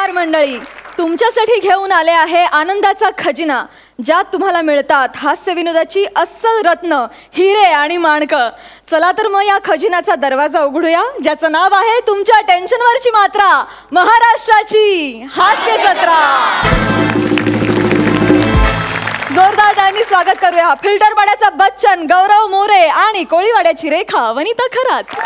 नमस्कार मंडळी, तुमच्यासाठी घेऊन आले आहे आनंदाचा खजिना, ज्यात तुम्हाला मिळतात हास्य विनोदाची अस्सल रत्न, हिरे आणि माणकं. चला तर मग या खजिन्याचा दरवाजा उघडूया, ज्याचं नाव आहे तुमच्या टेन्शनवरची मात्रा, महाराष्ट्राची हास्य जत्रा. जोरदार टाळ्यांनी स्वागत करूया फिल्टरपाड्याचा बच्चन गौरव मोरे आणि कोळीवाड्याची Rekha Vanita Kharat.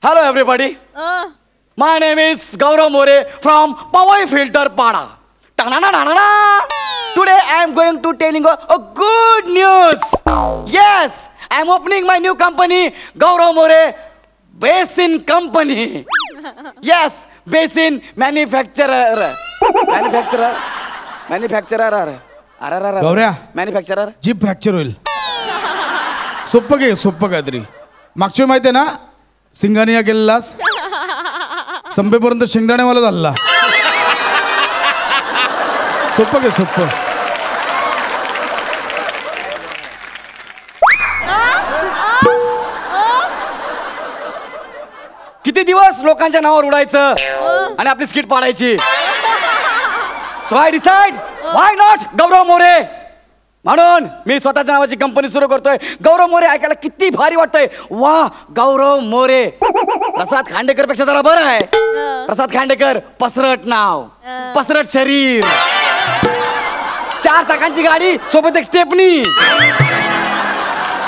Hello everybody. My name is Gaurav More from Powai Filter Pada. Today I am going to telling a good news. Yes, I am opening my new company, Gaurav More Basin Company. Yes, Basin Manufacturer. Gaurya Manufacturer. Jeep fracture होईल. सोप्पं काहीतरी. मागच्या वेळी माहिती आहे ना, सिंगानिया गेलेलास, संपेपर्यंत शेंगदाणेवाला झाला. सोप्पं. किती दिवस लोकांच्या नावावर उडायचं आणि आपली स्किट पाडायची. So I decide why not Gaurav More. म्हणून मी स्वतःच्या नावाची कंपनी सुरू करतोय. गौरव मोरे ऐकायला किती भारी वाटतंय. वा, गौरव मोरे. प्रसाद खांडेकर पेक्षा जरा बरं आहे. प्रसाद खांडेकर पसरट नाव, पसरट शरीर, 4 चाकांची गाडी, सोबत एक स्टेपनी.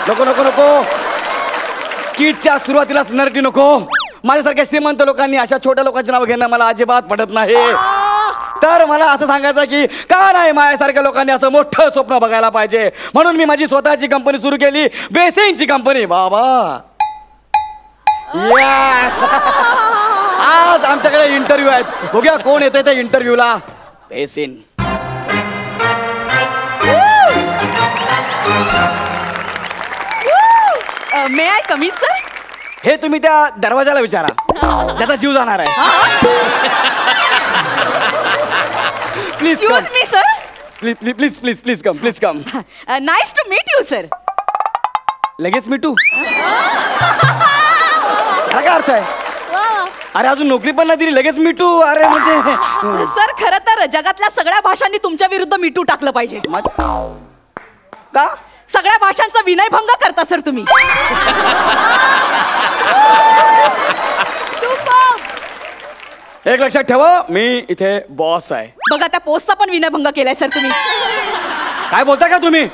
नको स्किटच्या सुरुवातीलाच नरटी नको. माझ्यासारख्या श्रीमंत लोकांनी अशा छोट्या लोकांची नावं घेणं मला अजिबात पटत नाही. तर मला असं सांगायचं की का नाही माझ्यासारख्या लोकांनी असं मोठं स्वप्न बघायला पाहिजे. म्हणून मी माझी स्वतःची कंपनी सुरू केली, बेसिनची कंपनी. बाबा यस. आज आमच्याकडे इंटरव्ह्यू आहेत. बघूया कोण येतंय त्या इंटरव्ह्यूला. बेसिन. May I come in sir? हे तुम्ही त्या दरवाजाला विचारा, त्याचा जीव जाणार आहे. प्लीज मी sir. Please come. Nice to meet you sir. लगेच मिटू? काय अर्थ आहे? अरे अजून नोकरी पण नाही दिली, लगेच मिटू? अरे म्हणजे सर, खरं तर जगातल्या सगळ्या भाषांनी तुमच्या विरुद्ध मिटू टाकलं पाहिजे. का? सगळ्या भाषांचा विनयभंग करता सर तुम्ही. एक लक्षात ठेवा, मी इथे बॉस आहे. बघा, त्या पोस्टचा पण विनयभंग केलाय सर तुम्ही. काय बोलता का तुम्ही?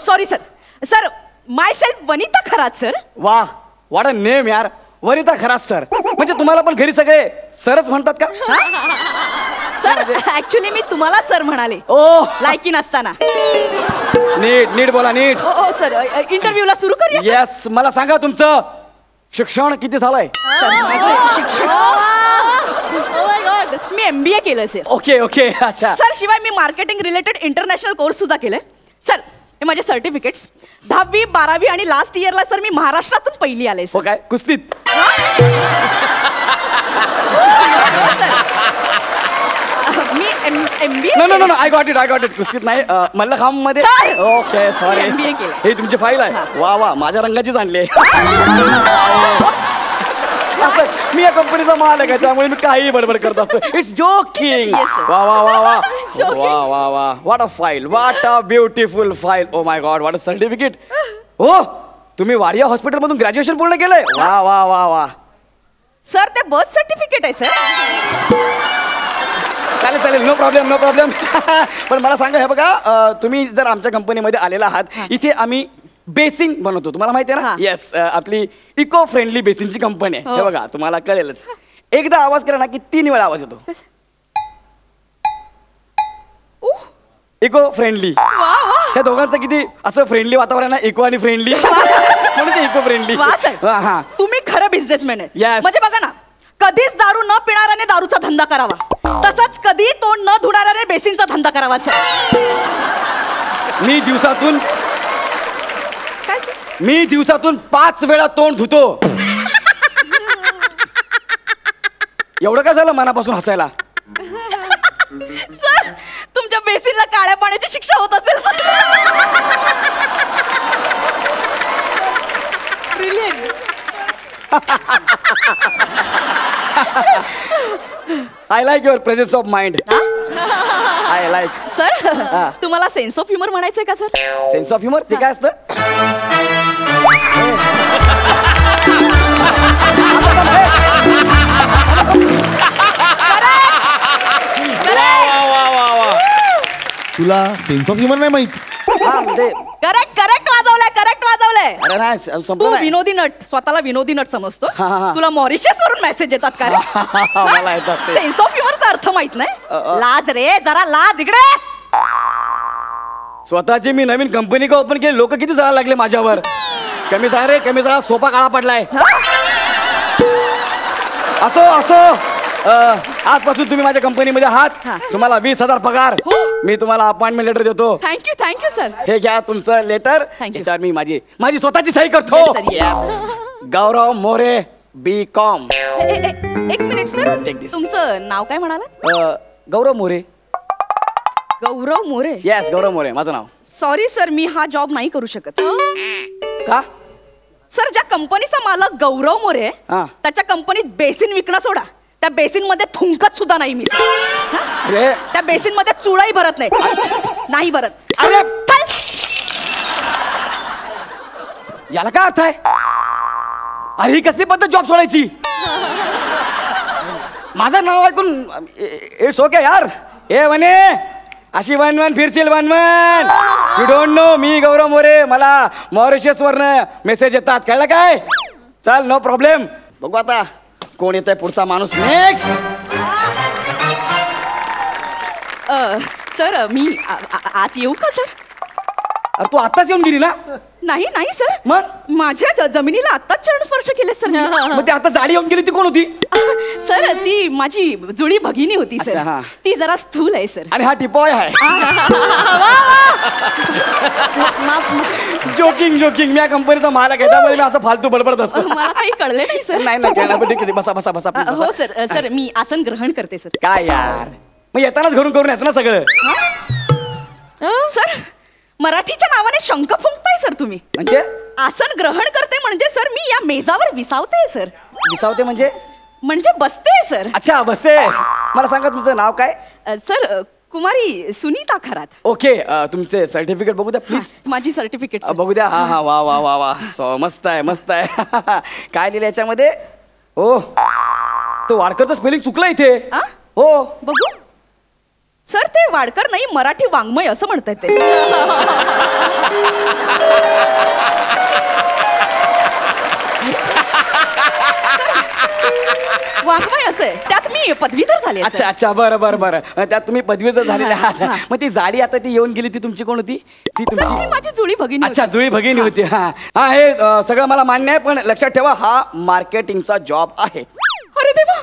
Sorry sir. सर, माय सेल्फ वनिता खरात सर. वाह, व्हॉट अ नेम यार. वनिता खरात सर. म्हणजे तुम्हाला पण घरी सगळे सरच म्हणतात का? सर, ऍक्च्युली मी तुम्हाला सर म्हणाले. ओ, लायकी नसताना. नीट बोला, नीट. ओ सर, इंटरव्ह्यूला सुरू करूया. येस. मला सांगा तुमचं शिक्षण किती झालंय? मी MBA केलं सर. ओके. अच्छा सर, शिवाय मी मार्केटिंग रिलेटेड इंटरनॅशनल कोर्स सुद्धा केलाय सर. हे माझे सर्टिफिकेट्स. 10वी 12वी आणि लास्ट इयरला सर मी महाराष्ट्रातून पहिली आले सर. काय कुस्तीत? मी MBA. No I got it. कुस्तीत नाही, मल्लखांब मध्ये. Okay, sorry. MBA केलं. हे तुमची फाईल आहे. वा, माझ्या रंगाचीच आणली. मी या कंपनीचा मालक आहे, त्यामुळे मी काही बडबड करत असतो. It's joking. वा. What a file, what a beautiful file. Oh my god, what a certificate. हो, तुम्ही वाडिया हॉस्पिटल मधून ग्रॅज्युएशन पूर्ण केलंय? वा. सर, ते बर्थ सर्टिफिकेट आहे सर. चालेल. No problem. पण मला सांगा, हे बघा, तुम्ही जर आमच्या कंपनीमध्ये आलेला आहात, इथे आम्ही बेसिन बनवतो. तुम्हाला माहिती आहे ना? येस. आपली इको फ्रेंडली बेसिनची कंपनी आहे. हे बघा, तुम्हाला कळेलच. एकदा आवाज केला ना की 3 वेळा आवाज येतो. Eco friendly. त्या दोघांचं किती असं फ्रेंडली वातावरण आहे, इको आणि फ्रेंडली, म्हणून ते इको फ्रेंडली. तुम्ही खरं बिझनेसमॅन आहे. Yes. म्हणजे बघा ना, कधीच दारू न पिणाऱ्याने दारूचा धंदा करावा, तसंच कधी तोंड न धुणाऱ्याने बेसिनचा धंदा करावा सर. मी दिवसातून 5 वेळा तोंड धुतो. एवढं काय झालं मनापासून हसायला? सर तुमच्या बेसिनला काळ्या पाण्याची शिक्षा होत असेल sir. I like your presence of mind. I like. Sir तुम्हाला सेन्स ऑफ ह्युमर म्हणायचंय का सर? सेन्स ऑफ ह्युमर ते काय असतं? तुला सेन्स ऑफ ह्युमर नाही माहिती? हा म्हणजे करेक्ट करेक्ट वाजवलंय. अरे नाही तू संपलं नाही. विनोदी नट, स्वतःला विनोदी नट समजतो. हा, हा, हा. तुला मॉरिशस वरून मेसेज येतात का रे? मला येतात ते. सेन्स ऑफ ह्युमरचा अर्थ माहित नाही? लाज रे, जरा लाज. इकडे स्वतःची मी नवीन कंपनी का ओपन केली, लोक किती जळायला लागले माझ्यावर. कमी झाला रे, कमी झाला. सोपा काळा पडलाय. असो असो. आजपासून तुम्ही माझ्या कंपनीमध्ये आहात. तुम्हाला 20,000 पगार. मी तुम्हाला अपॉइंटमेंट लेटर देतो. Thank you sir. हे घ्या तुमचं लेटर. Thank you. याच्यावर मी माझी स्वतःची सही करतो. Yes, sir, yes. गौरव मोरे B.Com. एक मिनिट सर, Take this. तुमचं नाव काय म्हणाला? गौरव मोरे. गौरव मोरे. येस गौरव मोरे माझं नाव. सॉरी सर, मी हा जॉब नाही करू शकत. का? सर ज्या कंपनीचा मालक गौरव मोरे आहे, हा. त्याच्या कंपनीत बेसिन विकणं सोडा, त्या बेसिन मध्ये थुंकत सुद्धा नाही मी. अरे त्या बेसिन मध्ये चुळाही भरत नाही भरत. अरे याला काय अर्थ आहे? अरे ही कसली पद्धत जॉब सोडायची? माझं नाव ऐकून इट्स ओके यार. ए म्हणे अशी वन फिरशील वन. यू डोंट नो मी गौरव मोरे. मला मॉरिशस वरनं मेसेज येतात, कळलं काय? चल नो प्रॉब्लेम. बघू आता कोण येतोय पुढचा माणूस. नेक्स्ट. सर मी आत येऊ का सर? अरे तू आत्ताच येऊन गेली ना? नाही सर, मग माझ्या जमिनीला आत्ताच चरण स्पर्श केले सर. मग ते आता जाडी येऊन गेली ती कोण होती? सर ती माझी जुळी भगिनी होती सर. अच्छा, हा. ती जरा स्थूल आहे सर. आणि हा टिपॉय आहे. जोकिंग. मी या कंपनीचा मालक आहे, त्यामुळे मी असं फालतू बडबडत असतो. मला काही कळले नाही सर. नाही कळलं. पण ठीक आहे, बसा please, बसा. हो सर मी आसन ग्रहण करते सर. काय यार, मग येतानाच घरून करून येतं ना सगळं. सर मराठीच्या नावाने शंख फुंकताय सर तुम्ही. म्हणजे आसन ग्रहण करते म्हणजे सर मी या मेजावर विसावते सर. विसावते म्हणजे बसते सर. अच्छा बसते. मला सांगा तुमचं नाव काय? सर कुमारी सुनीता खरात. ओके. तुमचे सर्टिफिकेट बघू द्या प्लीज. माझी सर्टिफिकेट बघू द्या. हा वा मस्त आहे. काय लिहिलं याच्यामध्ये? ओ तो वाडकरचं स्पेलिंग चुकलं इथे. हो बघू सर, ते वाडकर नाही, मराठी वाङ्मय असं म्हणतात ते. वाङ्मय असं आहे, त्यात मी पदवीधर झाले. अच्छा बरं. त्यात तुम्ही पदवीचं झालेले आहात. मग ती जाडी आता ती येऊन गेली, ती तुमची कोण होती? ती तुमची माझी जुळी भगिनी. अच्छा जुळी भगिनी होती. हा हे सगळं मला मान्य आहे, पण लक्षात ठेवा हा मार्केटिंगचा जॉब आहे. अरे देवा,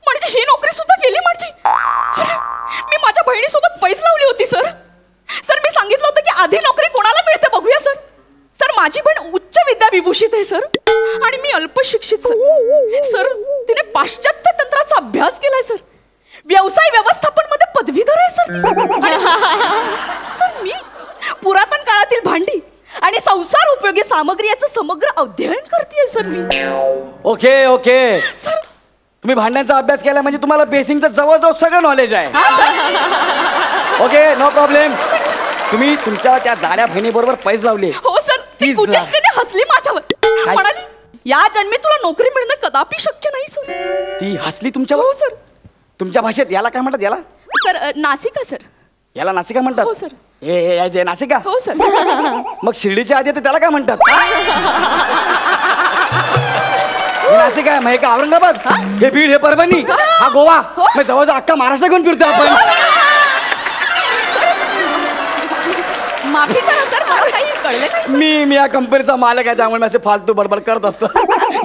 म्हणजे ही नोकरी सुद्धा गेली माझी. मी माझ्या बहिणीसोबत पैस लावली होती सर. मी सांगितलं होतं की आधी नोकरी कोणाला मिळते बघूया सर. माझी बहीण उच्च विद्या विभूषित आहे सर, आणि मी अल्पशिक्षित सर. तिने पाश्चात्य तंत्राचा अभ्यास केलाय सर. व्यवसाय व्यवस्थापन मध्ये पदवीधर आहे सर. मी पुरातन काळातील भांडी आणि संसार उपयोगी सामग्री याचं समग्र अध्ययन करते सर मी. ओके सर तुम्ही भांड्यांचा अभ्यास केला म्हणजे तुम्हाला बेसिंगचं जवळजवळ सगळं नॉलेज आहे. Okay no problem. तुम्ही तुमच्या त्या जाड्या बहिणीबरोबर पैस लावले. हो सर. ती कुचेष्टेने हसली माझ्यावर, म्हणाली या जन्मी तुला नोकरी मिळणं कदापि शक्य नाही सर. ती हसली तुमच्यावर? हो सर. तुमच्या भाषेत याला काय म्हणतात? याला सर नासिका सर. याला नासिका म्हणतात? हो सर. हे नासिका? हो सर. मग शिर्डीच्या आधी त्याला काय म्हणतात? हे नाशिक आहे, मग हे का औरंगाबाद, हे बीड, हे परभणी, हा गोवा. मग जवळजवळ अख्खा महाराष्ट्र घेऊन फिरतो आपण. माफी करा सर, मला काही कळलं नाही. मी या कंपनीचा मालक आहे, त्यामुळे मी असे फालतू बडबड करत असतो.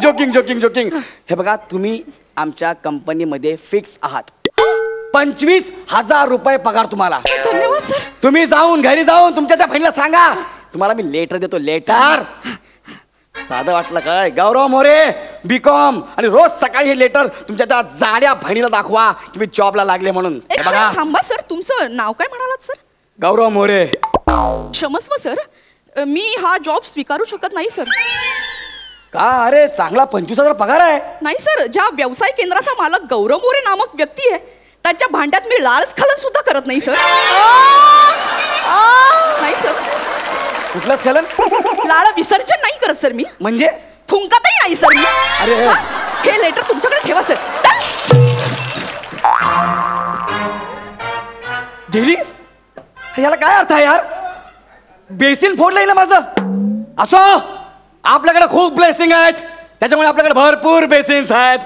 जोकिंग. हे बघा, तुम्ही आमच्या कंपनीमध्ये फिक्स आहात. 25,000 रुपये पगार तुम्हाला. धन्यवाद सर. तुम्ही घरी जाऊन तुमच्या त्या बहिणीला सांगा तुम्हाला मी लेटर देतो. लेटर साधं वाटलं काय? गौरव मोरे B.Com आणि रोज सकाळी हे लेटर तुमच्या त्या जाड्या बहिणीला दाखवा की मी जॉबला लागले म्हणून. एक बघा थांबा सर, तुमचं नाव काय म्हणालात सर? गौरव मोरे. क्षमस्व सर, मी हा जॉब स्वीकारू शकत नाही सर. का? अरे चांगला 25,000 पगार आहे. नाही सर, ज्या व्यवसाय केंद्राचा मालक गौरव मोरे नामक व्यक्ती आहे त्याच्या भांड्यात मी लाळस्खलन सुद्धा करत नाही सर. नाही सर. कुठलं स्खलन? लाळ विसर्जन नाही करत सर मी. म्हणजे? थुंकतही नाही सर मी. अरे हे लेटर तुमच्याकडे ठेवा सर. गेली? याला काय अर्थ आहे यार? बेसिन फोडलंय ना माझं. असो, आपल्याकडे खूप ब्लेसिंग आहेत, त्याच्यामुळे आपल्याकडे भरपूर बेसिन्स आहेत.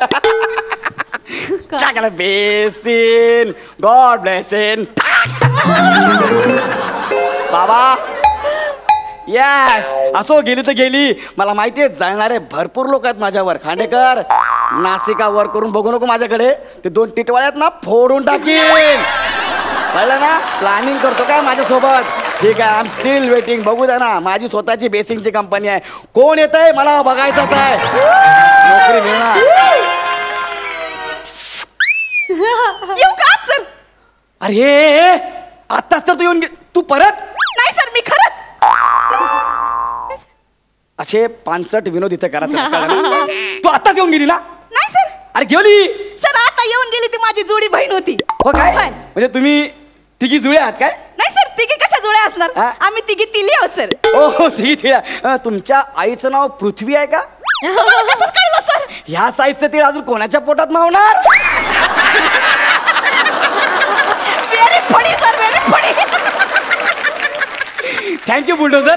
काय करा बेसिन, गॉड ब्लेसिंग. बाबा येस, असो गेली तर गेली. मला माहिती आहे जळणारे भरपूर लोक आहेत माझ्यावर. खांडेकर, नासिका वर करून बघू नको माझ्याकडे. ते 2 टिटवाळ्यात ना फोडून टाकीन, कळलं ना? प्लॅनिंग करतो काय माझ्यासोबत? ठीक आहे, आय एम स्टील वेटिंग. बघू द्या ना, माझी स्वतःची बेसिंगची कंपनी आहे. कोण येत आहे मला बघायचंच आहे. नोकरी मिळणार. येऊ का सर? अरे आत्ताच तर तू येऊन तू परत? नाही सर, मी खरंच. असे 65 विनोद इथे करायचं. तू आत्ताच येऊन गेली ना? नाही सर. अरे गेली सर, आता येऊन गेली ती माझी जुळी बहीण होती. हो काय? म्हणजे तुम्ही तिघी जुळे आहात काय? नाही सर, तिघी कशा जुळ्या असणार? हा? आम्ही तिघी तिली आहोत सर. हो तिघी तिळ्या. तुमच्या आईचं नाव पृथ्वी आहे का? कसं कळलं सर? ह्या साईजचं तीळ अजून कोणाच्या पोटात मावणार? Very funny sir, very funny. Thank you bulldozer.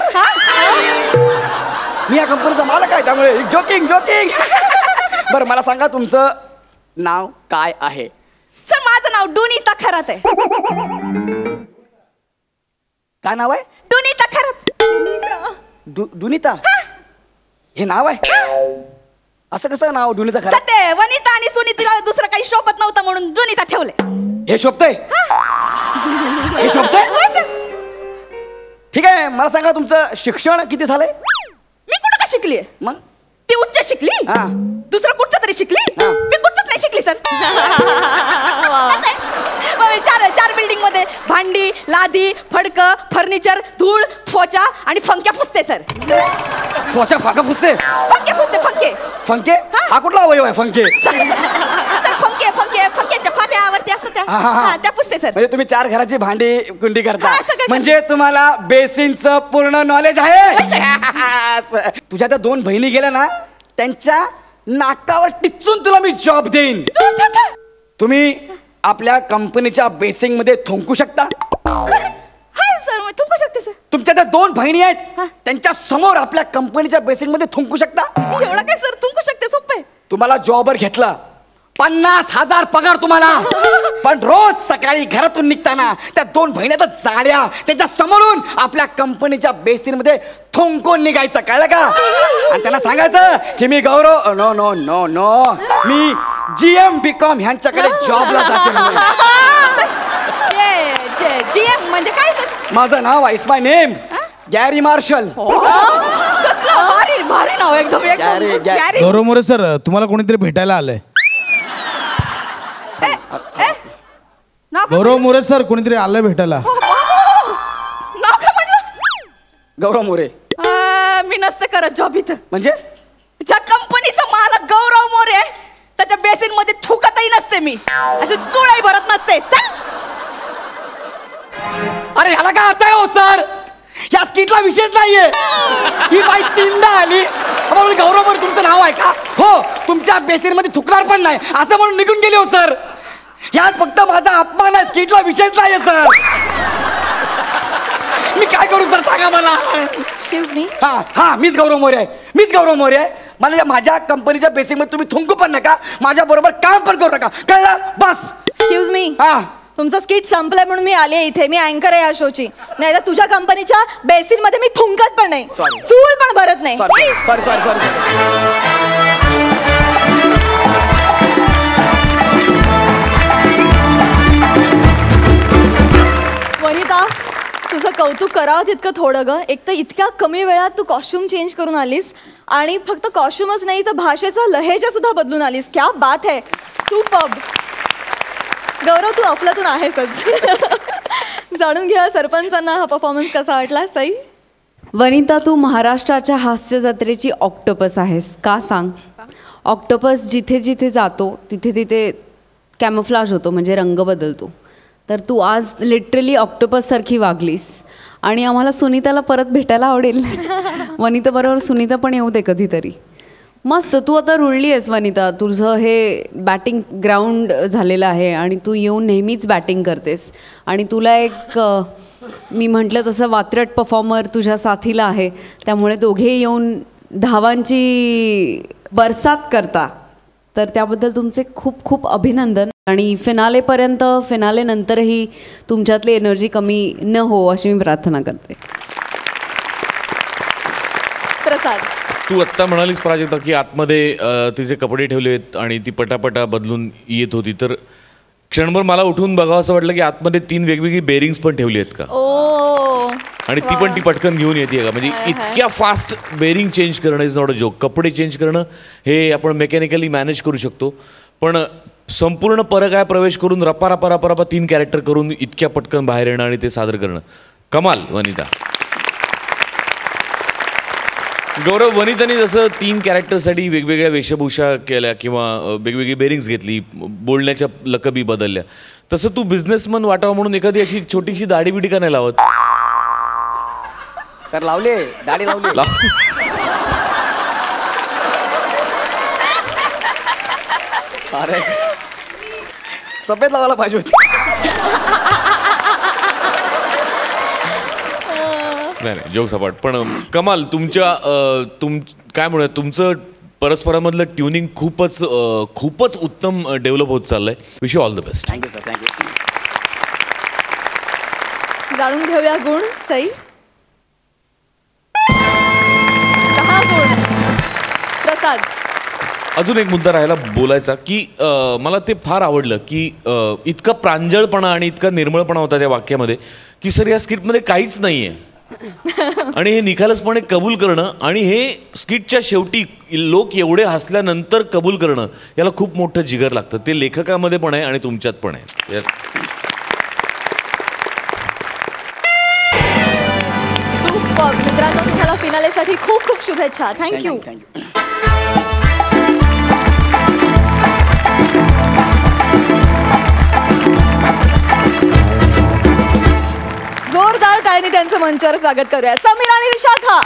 मी या कंपनीचा मालक आहे, त्यामुळे जोकिंग जोकिंग. बरं मला सांगा तुमचं नाव काय आहे? सर, माझं नाव डुनीता खरात आहे. काय नाव आहे? डुनीता खरात. दुनिता? हे नाव आहे? असं कसं नाव डुनिता खरं? सत्य वनिता आणि सुनीता दुसरं काही शोभत नव्हतं म्हणून डुनीता ठेवले. हे शोभतंय? हे शोभतंय? ठीक आहे, मला सांगा तुमचं शिक्षण किती झालंय? मी कुठं का शिकली? मग ती उच्च शिकली, हा. दुसरं कुठचं तरी शिकली, हा. मी कुठचंच नाही शिकली सर. चार बिल्डिंग मध्ये भांडी, लादी, फडकं, फर्निचर, धूळ, फोचा आणि फंक्या फुसते सर. फोचा फाका फुसते? फंके फुसते, फंके. फंके? हा कुठला अवयव आहे फंके? सर फंके फंके फंक्याच्या फात्यावरती असतं त्या. हा, त्या पुसते सर. म्हणजे तुम्ही 4 घराची भांडी कुंडी करता, हा, सगळं म्हणजे तुम्हाला बेसिनचं पूर्ण नॉलेज आहे. तुझ्या त्या 2 बहिणी गेल्या ना, त्यांच्या नाकावर टिचून तुला मी जॉब देईन. तुम्ही आपल्या कंपनीच्या बेसिंग मध्ये थुंकू शकता? हाय सर, मी थुंकू शकते सर. तुमच्या त्या 2 बहिणी आहेत, त्यांच्या समोर आपल्या कंपनीच्या बेसिंग मध्ये थुंकू शकता? एवढं काय सर, थुंकू शकते, सोपं आहे. तुम्हाला जॉबवर घेतलं, 50,000 पगार तुम्हाला, पण रोज सकाळी घरातून निघताना त्या 2 बहिण्या जाड्या त्याच्या समोरून आपल्या कंपनीच्या बेसिन मध्ये थुंकून निघायचं, कळलं का? आणि त्यांना सांगायचं की मी गौरव, नो नो नो नो, मी GM B.Com ह्यांच्याकडे जॉबला जाते. GM म्हणजे काय सर? माझं नाव आहे, it's my name, Gary Marshall. कसलं भारी भारी नाव, एकदम एकदम गॅरी. गौरव मोरे सर, तुम्हाला कोणीतरी भेटायला आलंय. गौरव मोरे सर, कोणीतरी आलंय भेटायला. नाव काय म्हणलं? गौरव मोरे. मी नसते करत जॉब इथं. म्हणजे? ज्या कंपनीचं मालक गौरव मोरे त्याच्या बेसिन मध्ये थुकतही नसते मी, असं चुळाही भरत नसते. अरे ह्याला काय अर्थ आहे हो सर? या स्किटला विशेष नाहीये. ही बाई 3दा आली म्हणून गौरव मोरे तुमचं नाव आहे का? हो, तुमच्या बेसिन मध्ये थुकणार पण नाही असं म्हणून निघून गेले हो सर. यात फक्त माझा अपमान आहे, स्किटला विशेष नाहीये सर. मी काय करू सर, सांगा मला. Excuse me. हा मीच गौरव मोरे आहे, मीच गौरव मोरे आहे. मला माझ्या कंपनीच्या बेसिक मध्ये तुम्ही थुंकू पण नका, माझ्या बरोबर काम पण करू नका, कळलं? बस. Excuse me. हा, तुमचं स्किट संपलंय म्हणून मी आले इथे. मी अँकर आहे या शोची. नाही तर तुझ्या कंपनीच्या बेसिन मध्ये मी थुंकत पण नाही, Sorry. चूल पण भरत नाही. Sorry sorry sorry sorry. Vanita, तुझं कौतुक करावं तितकं थोडं ग. एक तर इतक्या कमी वेळात तू कॉस्ट्युम चेंज करून आलीस आणि फक्त कॉस्ट्युमच नाही तर भाषेचा लहेजा सुद्धा बदलून आलीस. क्या बात आहे, सुपर्ब. गौरव तू अफलातून आहेसच. जाणून घ्या सरपंचांना हा परफॉर्मन्स कसा वाटला. सई. वनिता, तू महाराष्ट्राच्या हास्य जत्रेची ऑक्टोपस आहेस. का सांग? ऑक्टोपस जिथे जिथे जातो तिथे तिथे कॅमोफ्लाज होतो, म्हणजे रंग बदलतो. तर तू आज लिटरली ऑक्टोपससारखी वागलीस आणि आम्हाला सुनीताला परत भेटायला आवडेल. वनिताबरोबर सुनीता पण येऊ दे कधीतरी. मस्त, तू आता रुळली आहेस वनिता. तुझं हे बॅटिंग ग्राउंड झालेलं आहे आणि तू येऊन नेहमीच बॅटिंग करतेस. आणि तुला एक मी म्हटलं तसं वात्रट परफॉर्मर तुझ्या साथीला आहे, त्यामुळे दोघे येऊन धावांची बरसात करता. तर त्याबद्दल तुमचे खूप खूप अभिनंदन. आणि फिनालेपर्यंत, फिनालेनंतरही तुमच्यातली एनर्जी कमी न हो अशी मी प्रार्थना करते. प्रसाद. तू आत्ता म्हणालीस प्राजक्ता की आतमध्ये तिचे कपडे ठेवले आहेत आणि ती पटापटा बदलून येत होती, तर क्षणभर मला उठून बघावं असं वाटलं की आतमध्ये 3 वेगवेगळी बेरिंग्स पण ठेवली आहेत का. आणि ती पण ती पटकन घेऊन येते का. म्हणजे इतक्या फास्ट बेरिंग चेंज करणं इज नॉट अ जोक. कपडे चेंज करणं हे आपण मेकॅनिकली मॅनेज करू शकतो, पण संपूर्ण परगाय प्रवेश करून रपा 3 कॅरेक्टर करून इतक्या पटकन बाहेर येणं आणि ते सादर करणं कमाल वनिता. गौरव, वनिताने जसं 3 कॅरेक्टरसाठी वेगवेगळ्या वेशभूषा केल्या किंवा वेगवेगळी बेरिंग्स घेतली, बोलण्याच्या लकबी बदलल्या, तसं तू बिझनेसमन वाटावं म्हणून एखादी अशी छोटीशी दाढी बिडी का नाही लावत. सर लावले, दाढी लावली. अरे सफेद लावायला पाहिजे होती. नाही जोक सपाट, पण कमाल. तुमच्या काय म्हणूया, तुमचं परस्परामधलं ट्युनिंग खूपच उत्तम डेव्हलप होत चाललंय. Wish you all the best. Thank you sir, thank you. जाणून घेऊया गुण. सई. 10 गुण. प्रसाद. अजून एक मुद्दा राहिला बोलायचा की मला ते फार आवडलं की इतका प्रांजळपणा आणि इतका निर्मळपणा होता त्या वाक्यामध्ये की सर या स्किटमध्ये काहीच नाही आहे आणि हे निखालसपणे कबूल करणं आणि हे स्किटच्या शेवटी लोक एवढे हसल्यानंतर कबूल करणं, याला खूप मोठं जिगर लागतं. ते लेखकामध्ये पण आहे आणि तुमच्यात पण आहे. सुपर. मित्रांनो, तुम्हाला फिनालेसाठी खूप खूप शुभेच्छा. थँक्यू. जोरदार टाळ्यांनी त्यांचं मंचावर स्वागत करूया. समीर आणि विशाखा.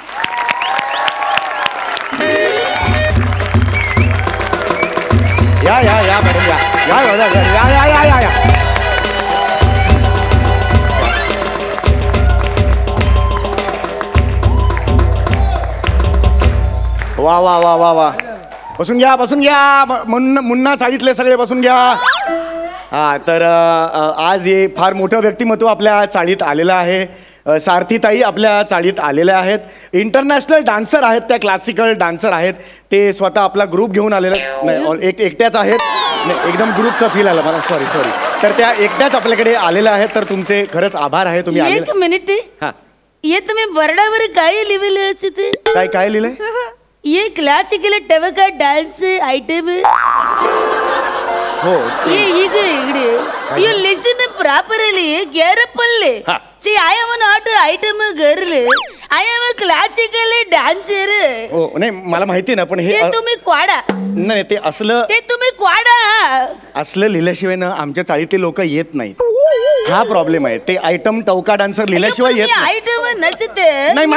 या या या मॅडम या या या या या या या या. वा वा वा वा वा. बसून घ्या, बसून घ्या. मुन्ना चाळीतले सगळे बसून घ्या. हा, तर आज हे फार मोठं व्यक्तिमत्व आपल्या चाळीत आलेलं आहे. सारथीताई आपल्या चाळीत आलेल्या आहेत. इंटरनॅशनल डान्सर आहेत, त्या क्लासिकल डान्सर आहेत. ते स्वतः आपला ग्रुप घेऊन आलेले नाही, एकट्याच आहेत. नाही, एकदम ग्रुपचा फील आला मला. सॉरी. तर त्या एकट्याच आपल्याकडे आलेल्या आहेत. तर तुमचे खरंच आभार आहे. तुम्ही आले. एक मिनिट. हा, ये तुम्ही बरडावर काय लिहिलेलं असते? काय लिहिलंय? ये क्लासिकल टवका डान्स आयटम. हो, इकडे you listen properly carefully. See, I am not an item girl. I am a classical dancer. हो, नाही मला माहिती ना, पण हे तुम्ही क्वाडा. नाही, ते तुम्ही क्वाडा असलं लिहिल्याशिवाय ना आमच्या चाळीतले लोक येत नाहीत. हा प्रॉब्लेम आहे. ते आयटम टवका डान्सर लिहिल्याशिवाय येत नाही. आयटम नसते. नाही,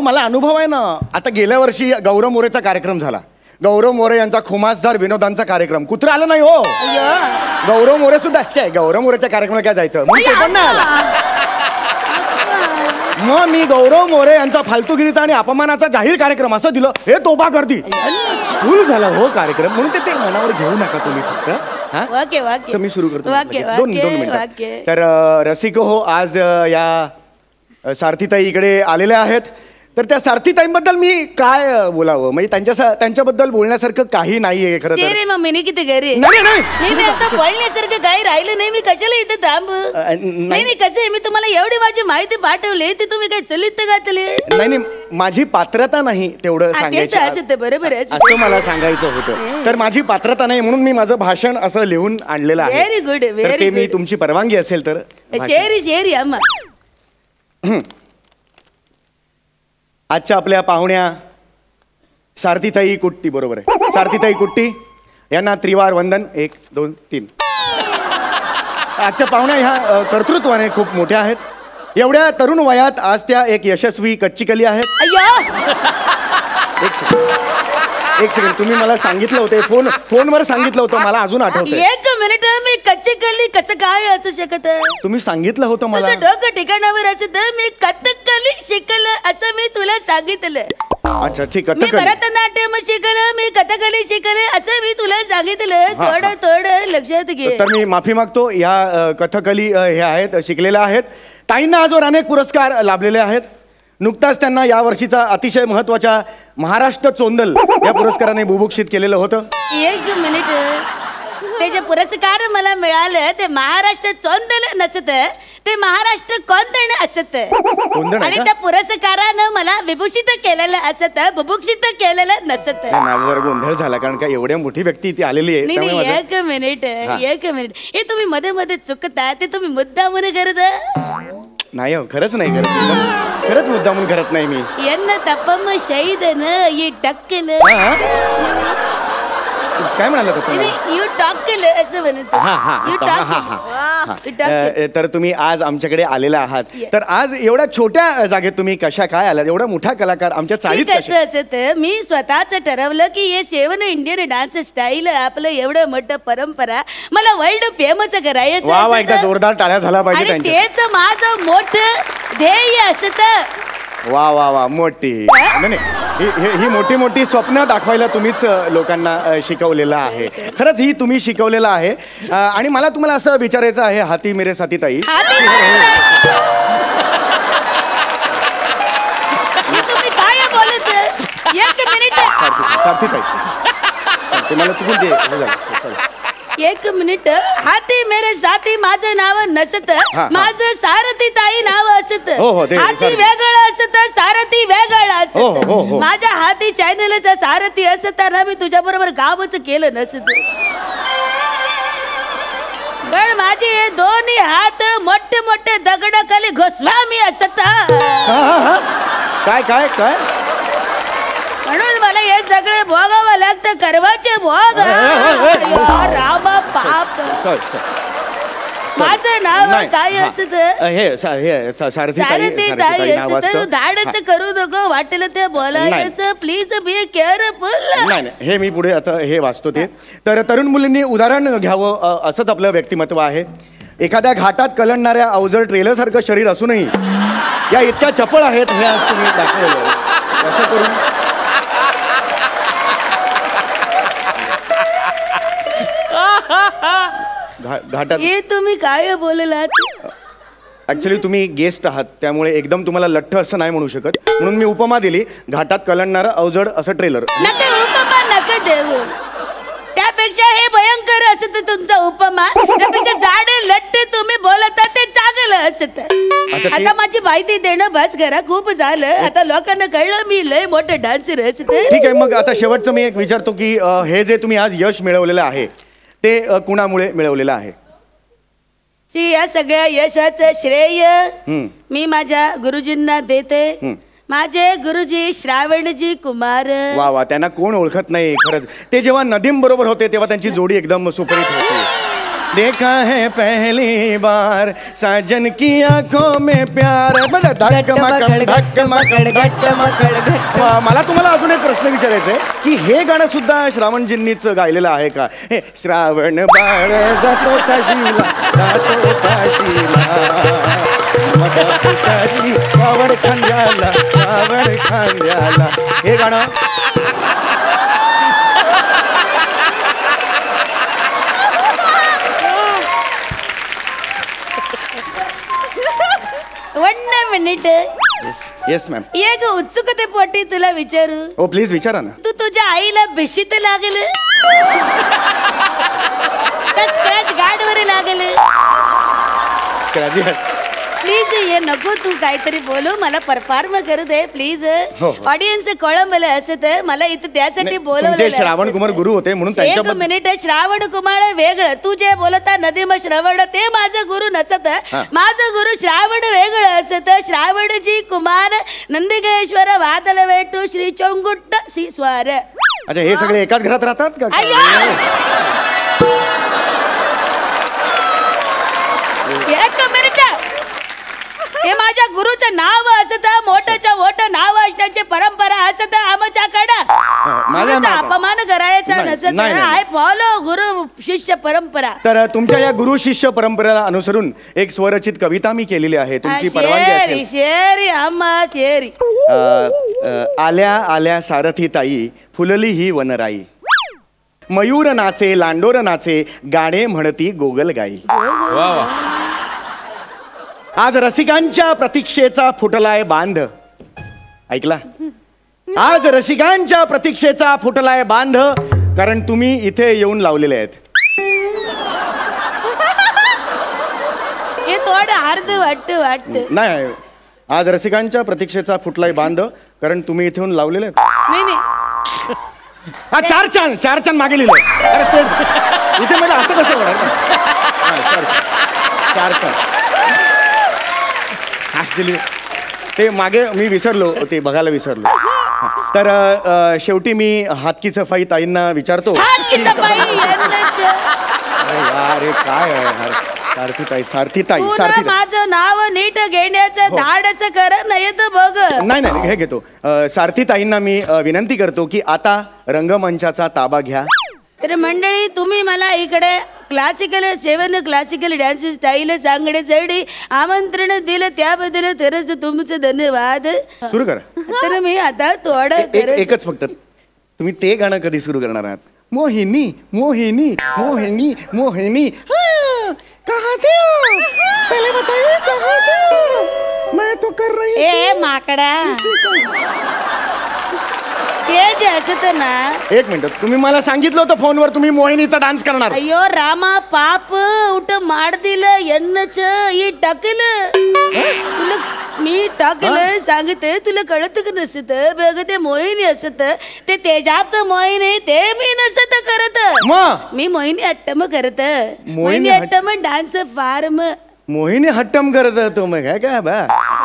मला अनुभव आहे ना. आता गेल्या वर्षी गौरव मोरेचा कार्यक्रम झाला. गौरव मोरे यांचा खुमासदार विनोदांचा कार्यक्रम. कुत्रा आलं नाही हो. गौरव मोरे सुद्धा गौरव मोरेच्या कार्यक्रमाला काय जायचं म्हणून ते पण नाही आला. मग मी गौरव मोरे यांचा फालतूगिरीचा आणि अपमानाचा जाहीर कार्यक्रम असं दिलं. हे तोबा गर्दी फुल झाला हो कार्यक्रम. म्हणून ते मनावर घेऊ नका तुम्ही फक्त. तर मी सुरू करतो. 2 मिनिटं. तर रसिको हो, आज या सारथीताई इकडे आलेल्या आहेत. तर त्या सारथीताईंबद्दल मी काय बोलावं, म्हणजे त्यांच्याबद्दल बोलण्यासारखं काही नाहीये खरं तर. रे मम्मीने किती घरी नाही नाही नाही आता बोलण्यासारखं काही राहिलं नाही. मी कशाला इथे थांब. नाही कसं आहे, मी तुम्हाला एवढी माझी माहिती पाठवली ती तुम्ही काय चलित घातले. नाही माझी पात्रता नाही तेवढं सांगायचं. बरोबर आहे असं मला सांगायचं होतं. तर माझी पात्रता नाही म्हणून मी माझं भाषण असं लिहून आणलेलं आहे. व्हेरी गुड तर ते मी तुमची परवानगी असेल तर शेरी अम्मा. आजच्या आपल्या पाहुण्या सारथीताई कुट्टी, बरोबर आहे, सारथीताई कुट्टी यांना त्रिवार वंदन. 1 2 3. आजच्या पाहुण्या ह्या कर्तृत्वाने खूप मोठ्या आहेत. एवढ्या तरुण वयात आज त्या एक यशस्वी कच्चीकली आहेत. एक सेकंड तुम्ही मला सांगितलं होतं फोनवर सांगितलं होतं, मला अजून आठवतंय. 1 मिनिट, मी कच्चीकली कसं काय असू शकत. तुम्ही सांगितलं होतं मला. डोकं ठिकाणावर असत मी कथकली शिकलं असं मी तुला सांगितलं. अच्छा ठीक आहे. मी भरतनाट्यम शिकलं, मी कथकली शिकलं असं मी तुला सांगितलं. थोडं लक्षात घे. तर मी माफी मागतो. या कथकली हे आहेत, शिकलेल्या आहेत. ताईंना आजवर अनेक पुरस्कार लाभलेले आहेत. नुकताच त्यांना या वर्षीचा अतिशय महत्वाच्या महाराष्ट्र चोंदल या पुरस्काराने बुभुक्षित केलेलं होतं. 1 मिनिट, ते जे पुरस्कार मला मिळालं ते महाराष्ट्र चोंदल नसत, ते महाराष्ट्र कोंदण असत. आणि त्या पुरस्कारानं मला विभूषित केलेलं असत, बुभुक्षित केलेलं नसत. माझा जरा गोंधळ झाला कारण का एवढ्या मोठी व्यक्ती ती आलेली आहे. नाही 1 मिनिट, 1 मिनिट. हे तुम्ही मध्ये मध्ये चुकता, ते तुम्ही मुद्दामून करता. नाही खरंच नाही करत, खरंच मुद्दामून करत नाही मी. यांना तपम शहीदन ये टक्कल. काय म्हणाला तुम्ही? यू टॉकल असं म्हणत. तर तुम्ही आज आमच्याकडे आलेला आहात. तर आज एवढ्या छोट्या जागेत तुम्ही कशा काय आलात? एवढा मोठा कलाकार आमच्या चाळीत कसं असत, मी स्वतःच ठरवलं की हे 7 इंडियन डान्स स्टाईल आपलं एवढं मोठं परंपरा मला वर्ल्ड फेमस करायचं. वा एकदा जोरदार टाळ्या झाला पाहिजे. तेच माझं मोठं ध्येय असत. वा वा वा मोठी. नाही ही मोठी मोठी स्वप्न दाखवायला तुम्हीच लोकांना शिकवलेलं आहे. खरंच ही तुम्ही शिकवलेलं आहे. आणि मला तुम्हाला असं विचारायचं आहे, हाती मेरे साथी ताई, तुम्ही काय बोलत? 1 मिनिट. सारथी ताई तुम्हाला चुकून दे. 1 मिनिट, हाती मेरे साथी माझं नाव नसत, माझं सारथी ताई नाव असत. हाती वेगळं असत, सारथी वेगळं असत. माझ्या हाती चॅनलचा सारथी असताना मी तुझ्या बरोबर गावच केलं नसत. पण माझे हे दोन्ही हात मोठे मोठे दगडाखाली घोसवा मी असत. काय काय काय म्हणून मला हे सगळे भोगावं लागतं. करवाचे भोग. रामा पाप. माझं नाव काय असत? सारथी ताई असत. धाडच करू नको, वाटेल ते बोलायचं. Please be careful. नाही हे मी पुढे आता हे वाचतो ते. तर तरुण मुलींनी उदाहरण घ्यावं असंच आपलं व्यक्तिमत्व आहे. एखाद्या घाटात कलंडणाऱ्या अवजड ट्रेलर सारखं शरीर असूनही या इतक्या चपळ आहेत हे आज तुम्ही दाखवलं. असं करून घाटात हे तुम्ही काय बोललात? ऍक्च्युली तुम्ही गेस्ट आहात त्यामुळे एकदम तुम्हाला लठ्ठ असं नाही म्हणू शकत, म्हणून मी उपमा दिली. घाटात कलंडणारं अवजड असं ट्रेलर. नका उपमा नका देऊ. त्यापेक्षा हे भयंकर असत तुमचा उपमा. त्यापेक्षा जाड लट्ट तुम्ही बोलता ते चांगलं असत. आता माझी माहिती देणं बस करा, खूप झालं. आता लोकांना कळलं मी लय मोठं डान्सर असत. ठीक आहे, मग आता शेवटचं मी एक विचारतो की हे जे तुम्ही आज यश मिळवलेलं आहे ते कुणामुळे मिळवलेलं आहे? या सगळ्या यशाचं श्रेय मी माझ्या गुरुजींना देते. माझे गुरुजी श्रावणजी कुमार. वा वा, त्यांना कोण ओळखत नाही खरंच. ते जेव्हा नदीम बरोबर होते तेव्हा त्यांची जोडी एकदम सुपरहिट होती. देखा है पहली बार साजन की आंखों में प्यार. मला तुम्हाला अजून एक प्रश्न विचारायचा आहे की हे गाणं सुद्धा श्रावणजींनीच गायलेलं आहे का? हे श्रावण बाळ जातो काशीला, जातो काशीला, कावड खांद्याला, कावड खांद्याला. हे गाणं मिनिट येस मॅम. एक उत्सुकते पोटी तुला विचारू. हो प्लीज विचारा ना. तू तुझ्या आईला भिशीत लागल स्क्रॅच गार्ड वर लागल? प्लीज ये नको तू काहीतरी बोलू, मला परफॉर्म करू दे प्लीज. ऑडियन्स कळंबलं असत, मला इथं त्यासाठी बोलवलं. श्रावण कुमार गुरु होते म्हणून एक मिनिट. श्रावण कुमार वेगळं, तू जे बोलता नदीम श्रवण ते माझं गुरु नसत. माझं गुरु श्रावण वेगळं असत. श्रावणजी कुमार नंदिकेश्वर वादल वेटू श्री चोंगुट्ट श्री स्वार. अच्छा हे सगळे एकाच घरात राहतात का? एक मिनिट. हे माझ्या गुरुचं नाव असत, मोठच्या मोठं नाव असण्याची परंपरा असत आमच्याकडं. गुरुचा अपमान करायचा नसत. आय फॉलो गुरु शिष्य परंपरा. तर तुमच्या या गुरु शिष्य परंपरेला अनुसरून एक स्वरचित कविता मी केलेली आहे, तुमची परवानगी असेल? शेरी अम्मा शेरी. आल्या आल्या सारथी ताई, फुलली ही वनराई. मयूर नाचे लांडोर नाचे, गाणे म्हणती गोगल गाई. आज रसिकांच्या प्रतीक्षेचा फुटलाय बांध. ऐकला? आज रसिकांच्या प्रतीक्षेचा फुटलाय बांध, कारण तुम्ही इथे येऊन लावलेले आहेत. हे थोडं अर्ध वाटत नाही. आज रसिकांच्या प्रतीक्षेचा फुटलाय बांध, कारण तुम्ही इथे येऊन लावलेले आहेत. नाही हा चार चान मागे लिहिलंय. अरे तेच इथे म्हणजे असं कसं होणार? चार चान ऍक्च्युली ते मागे मी विसरलो, ते बघायला विसरलो. तर शेवटी मी हातकी सफाई ताईंना विचारतो. अरे काय सारथी ताई माझं नाव नीट घेण्याचं धाडस कर, नाही तर बघ. नाही हे घेतो. सारथी ताईंना मी विनंती करतो की आता रंगमंचाचा ताबा घ्या. तर मंडळी, तुम्ही मला इकडे क्लासिकल 7 क्लासिकल डान्स स्टाईल सांगण्यासाठी आमंत्रण दिलं, त्याबद्दल तरच तुमचं धन्यवाद. सुरू करा. तर मी आता थोडं एकच फक्त, तुम्ही ते गाणं कधी सुरू करणार आहात? मोहिनी मोहिनी मोहिनी मोहिनी कहाँ थे आप? पहले बताइए कहाँ थे आप? मैं तो कर रही ए माकडा ते जे असत ना. एक मिनिट, तुम्ही मला सांगितलं होतं फोनवर तुम्ही मोहिनीचा डान्स करणार. अयो रामा पाप उठ माड दिलं एन्नच ही टाकलं तुला. मी टाकलं सांगते, तुला कळत का नसत? बघ ते मोहिनी असत ते तेजाप्त मोहिनी, ते मी नसत करत. मी मोहिनी अट्टम करत. मोहिनी अट्टम डान्स फार्म. मोहिनी हट्टम करत तो मग काय बा?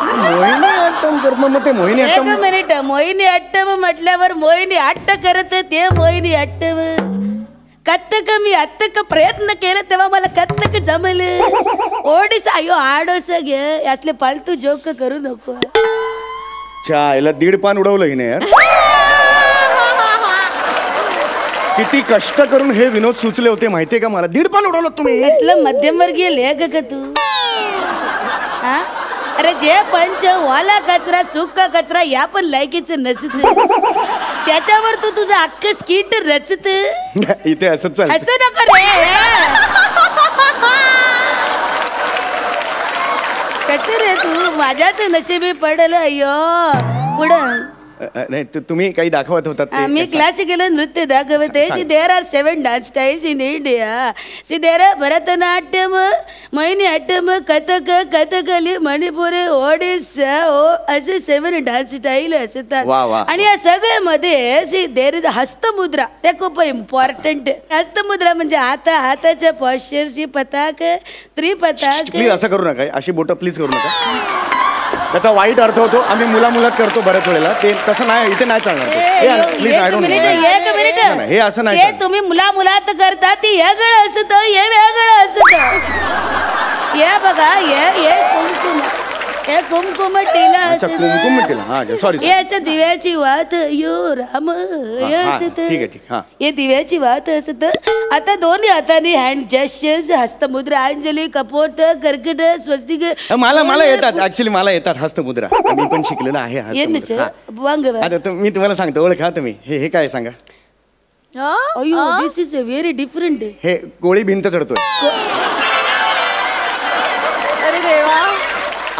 मोहिनी हट्टम करत मग ते मोहिनी एक मिनिट. मोहिनी अट्टम म्हटल्यावर मोहिनी अट्ट करत, ते मोहिनी अट्टम. कत्तक मी अत्तक प्रयत्न केला तेव्हा मला कत्तक जमलं. ओडीस अयो आडोस घे, असले फालतू जोक करू नको. याला 1.5 पान उडवलं हिने यार. किती कष्ट करून हे विनोद सुचले होते माहितीये का मला? 1.5 पान उडवलं तुम्ही. असलं मध्यमवर्गीय लेख का तू? अरे जे पंच वाला कचरा सुका कचरा या पण लायकीच नसत, त्याच्यावर तू तुझं अख्ख स्किट रचत. इथे असंच चालतं. असं नको रे. कस रे तू माझ्याच नशिबी पडलं. अय्यो पुढं नाही तुम्ही काही दाखवत होतात. मी क्लासिकल नृत्य दाखवते. See there are 7 dance styles in India. See there are Bharatanatyam, Mohiniyattam, Kathak, Kathakali, Manipuri, Odissi असे 7 डान्स स्टाईल असतात. आणि या सगळ्यामध्ये सी देर इज हस्तमुद्रा. ते खूप इम्पॉर्टंट. हस्तमुद्रा म्हणजे हाताच्या पॉश्चरची पताक, त्रिपताक. प्लीज असं करू नका, अशी बोट प्लीज करू नका. त्याचा वाईट अर्थ होतो. आम्ही मुलात करतो बऱ्याच वेळेला. ते तसं नाही, इथे नाही चालणार. हे असं नाही. हे तुम्ही मुलात करता ते वेगळं असत, हे वेगळं असत. हे बघा हे कुमकुम, हे कुमकुम टिला असत. कुमकुम टिला. हा सॉरी. हे दिव्याची वात यो राम हे असत. हे दिव्याची वात असत. आता दोन्ही हाताने हँड जेस्चर्स, हस्तमुद्रा, अंजली, कपोट, कर्कट, स्वस्तिक. मला येतात. ऍक्च्युली मला येतात हस्तमुद्रा. मी पण शिकलेलं आहे हस्तमुद्रा. आता मी तुम्हाला सांगतो, ओळखा तुम्ही. हे काय सांगा? दिस इज अ व्हेरी डिफरंट. हे गोळी भिंत चढतोय. अरे देवा.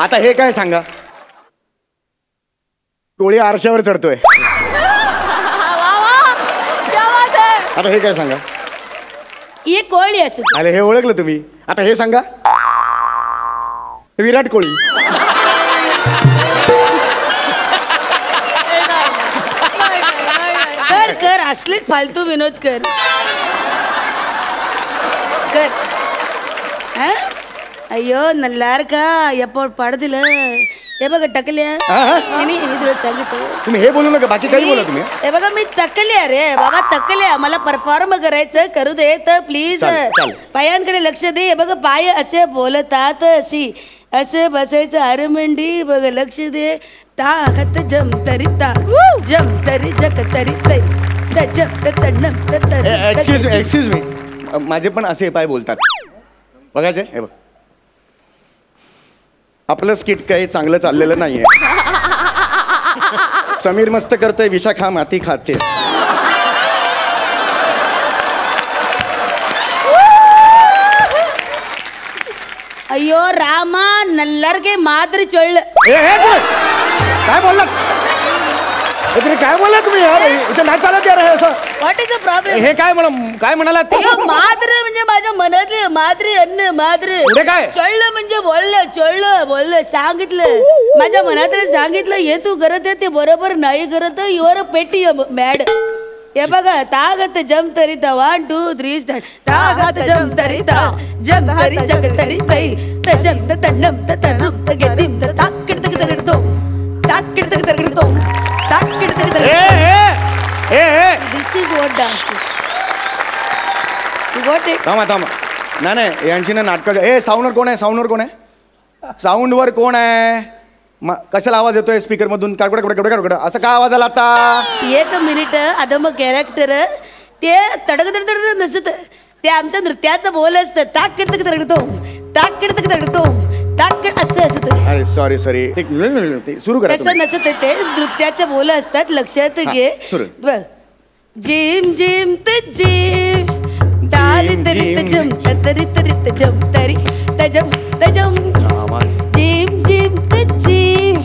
आता हे काय सांगा? कोळी आरशावर चढतोय. आता हे काय सांगा? ही कोळी असते. अरे हे ओळखलं तुम्ही. आता हे सांगा. विराट कोळी. कर कर असलेच फालतू विनोद कर. कर. अय्यो नल्लार का एप्पो पाड दिलं. हे बघा टकल्या. मी तुला सांगितलं. तुम्ही हे बोलू नका, बाकी काही बोला तुम्ही. हे बघा मी तकल्या रे बाबा, तकल्या. मला परफॉर्म करायचं, करू दे तर प्लीज. पायांकडे लक्ष दे. हे बघा पाय असे बोलतात अशी, असे बसायचं आरमंडी. बघ लक्ष दे. ताहत जम तरी ता जम तरी जग तरी एक्सक्यूज मी, माझे पण असे पाय बोलतात. बघायचे. हे बघ, आपलं स्किट काही चांगलं चाललेलं नाहीये. समीर मस्त करतोय, विशाखा माती खाते. अय्यो रामा नल्लर के मात्र चोळ. काय बोललात? तुम्ही काय बोलला तुम्ही यार? इथे नाही चालत यार हे असं. What is the problem? हे काय काय म्हणालात? अय्यो मात्र म्हणजे माझ्या मनातले मात्र अन्न मात्र. पुढे काय? चोळलं म्हणजे बोललं सांगितलं. माझ्या मनातले सांगितलं. हे तू करत आहे ते बरोबर नाही करत. युअर पेटी मॅड. हे बघा तागत जम तरिता 1 2 3 स्टार्ट. तागत जम तरिता जम तरी जग तरी तई तजम तन्नम ततनम तगेतिम ताकिड तक तगडतो ताकिड तक तगडतो ताकिड तक तगडतो. This is what dance. What it? थांबा. नाही यांची ना नाटक. साऊंडवर कोण आहे? साऊंडवर कोण आहे? कशाला आवाज येतोय स्पीकर मधून? काकडे असं काय आवाज आला आता? एक मिनिट. आता मग कॅरेक्टर ते तडक तडक नसत. ते आमच्या नृत्याचं बोल असतं. ताक किडतक तडकतो ताक किडतक तडकतो ताक असं असतं. अरे सॉरी सुरू करा. तसं नसत. ते नृत्याचे बोल असतात. लक्षात घे. बघ. जिम जिम त जिम तारी तरी तजम तरी तरी तजम तरी तजम तजम जिम जिम त जिम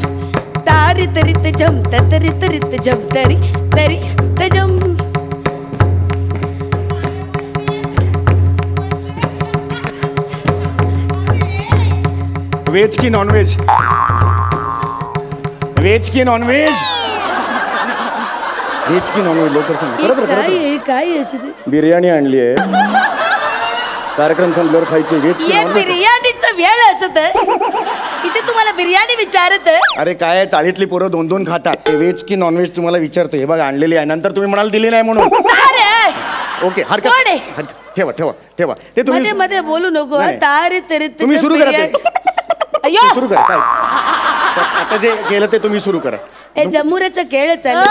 तारी तरी तजम तरी तरी तजम तरी तरी तजम. व्हेज की नॉनव्हेज? व्हेज की नॉनव्हेज? व्हेज की नॉनव्हेज? लवकर सांग. काय बिर्याणी आणली आहे. कार्यक्रम संपल्यावर खायचे. व्हेज की नॉनव्हेज? बिर्याणीचा वेळ असत. इथे तुम्हाला बिर्याणी विचारत. अरे काय चाळीतली पोरं 2-2 खातात. ते व्हेज की नॉनव्हेज तुम्हाला विचारतो. हे बघा आणलेली आहे. नंतर तुम्ही म्हणाल दिली नाही म्हणून. ओके हरकत. ठेवा ते तुम्ही मध्ये बोलू नको. तारे तरी तुम्ही सुरू करा. सुरू करा. काय आता जे केलं ते तुम्ही सुरू करा. हे जमुरेचा खेळ चालू.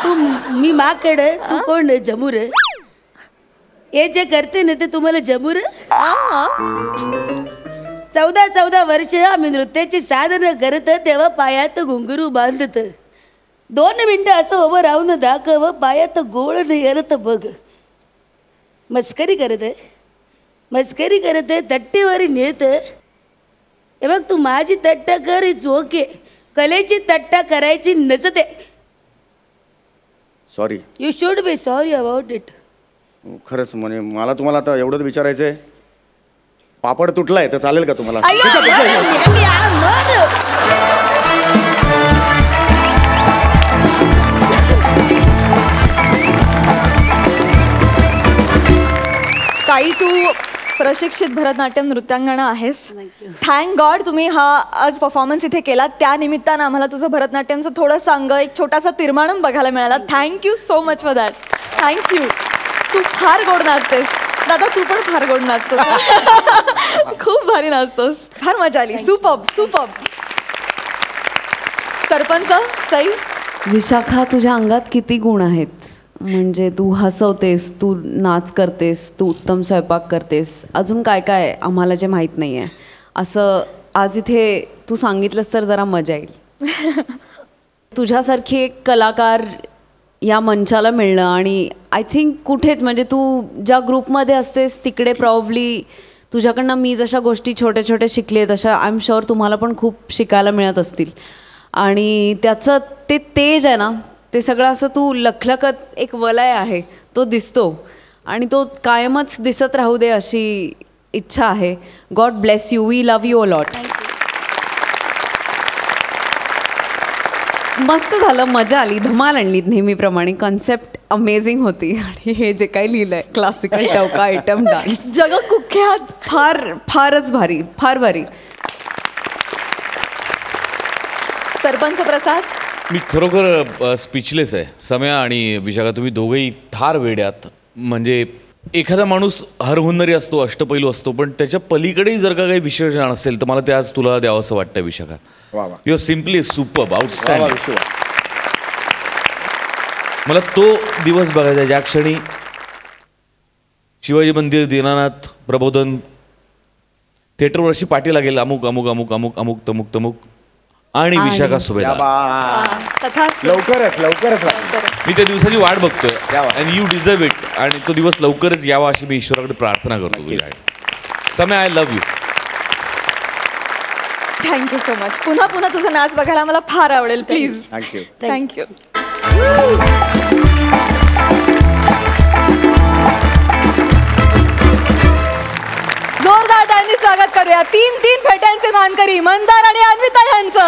तू मी माकड, तू कोण जमुर? हे जे करते ना ते तुम्हाला जमुर. 14 वर्ष आम्ही नृत्याची साधना करत. तेव्हा पायात घुंगरू बांधत. 2 मिनिटं असं उभं राहून दाखव. पायात गोळ नाही आलं तर बघ. मस्करी करत आहे. तट्टीवर नेत. हे बघ तू माझी तट्टा कर. It's okay. कलेची तट्टा करायची नसते. Sorry. You should be sorry about it. खरंच म्हणजे मला तुम्हाला आता एवढंच विचारायचंय. पापड तुटलाय तर चालेल का तुम्हाला? ताई तू प्रशिक्षित भरतनाट्यम नृत्यांगना आहेस. थँक गॉड तुम्ही हा आज परफॉर्मन्स इथे केला. त्या निमित्तानं आम्हाला तुझं भरतनाट्यमचं थोडंसं अंग, एक छोटासा तिरमाणून बघायला मिळाला. Thank you so much for that. Thank you. तू फार गोड नाचतेस दादा. तू पण फार गोड नाचतोस. खूप भारी नाचतोस. फार मजा आली. सुपर्ब. सरपंच सई. विशाखा, तुझ्या अंगात किती गुण आहेत. म्हणजे तू हसवतेस, तू नाच करतेस, तू उत्तम स्वयंपाक करतेस, अजून काय काय आम्हाला जे माहीत नाही आहे. असं आज इथे तू सांगितलंस तर जरा मजा येईल. तुझ्यासारखी एक कलाकार या मंचाला मिळणं आणि आय थिंक कुठेच म्हणजे तू ज्या ग्रुपमध्ये असतेस तिकडे प्रॉब्ली तुझ्याकडनं मी जशा गोष्टी छोट्या छोट्या शिकले तशा आय एम शुअर तुम्हाला पण खूप शिकायला मिळत असतील. आणि त्याचं ते तेज आहे ना, ते सगळं असं तू लखलखत एक वलय आहे तो दिसतो आणि तो कायमच दिसत राहू दे अशी इच्छा आहे. God bless you. We love you a lot. मस्त झालं, मजा आली, धमाल आणली नेहमीप्रमाणे. कॉन्सेप्ट अमेझिंग होती आणि हे जे काही लिहिलंय क्लासिकल टवका आयटम डान्स जगकुख्यात, फारच भारी, फार भारी. सरपंच प्रसाद. मी खरोखर स्पीचलेस आहे. सम्या आणि विशाखा, तुम्ही दोघेही फार वेड्यात. म्हणजे एखादा माणूस हरहुन्नरी असतो, अष्टपैलू असतो, पण त्याच्या पलीकडेही जर का काही विशेषण असेल तर मला ते आज तुला द्यावं असं वाटतं Vishakha. You are simply superb, outstanding. मला तो दिवस बघायचा ज्या क्षणी शिवाजी मंदिर, दीनानाथ, प्रबोधन थिएटरवर अशी पाठी लागेल, अमुक अमुक अमुक अमुक अमुक तमुक तमुक आणि विशाखा सुभेदार. लवकरच लवकरच मी त्या दिवसाची वाट बघतोय अँड यू डिझर्व इट. आणि तो दिवस लवकरच यावा अशी मी ईश्वराकडे प्रार्थना करतो. Samya, I love you. Thank you so much. पुन्हा पुन्हा तुझा नाच बघायला मला फार आवडेल. प्लीज. थँक्यू. थँक्यू. जोरदार टाळ्यांनी स्वागत करूया 3 फेट्यांचे मानकरी मंदार आणि अन्विता यांचं.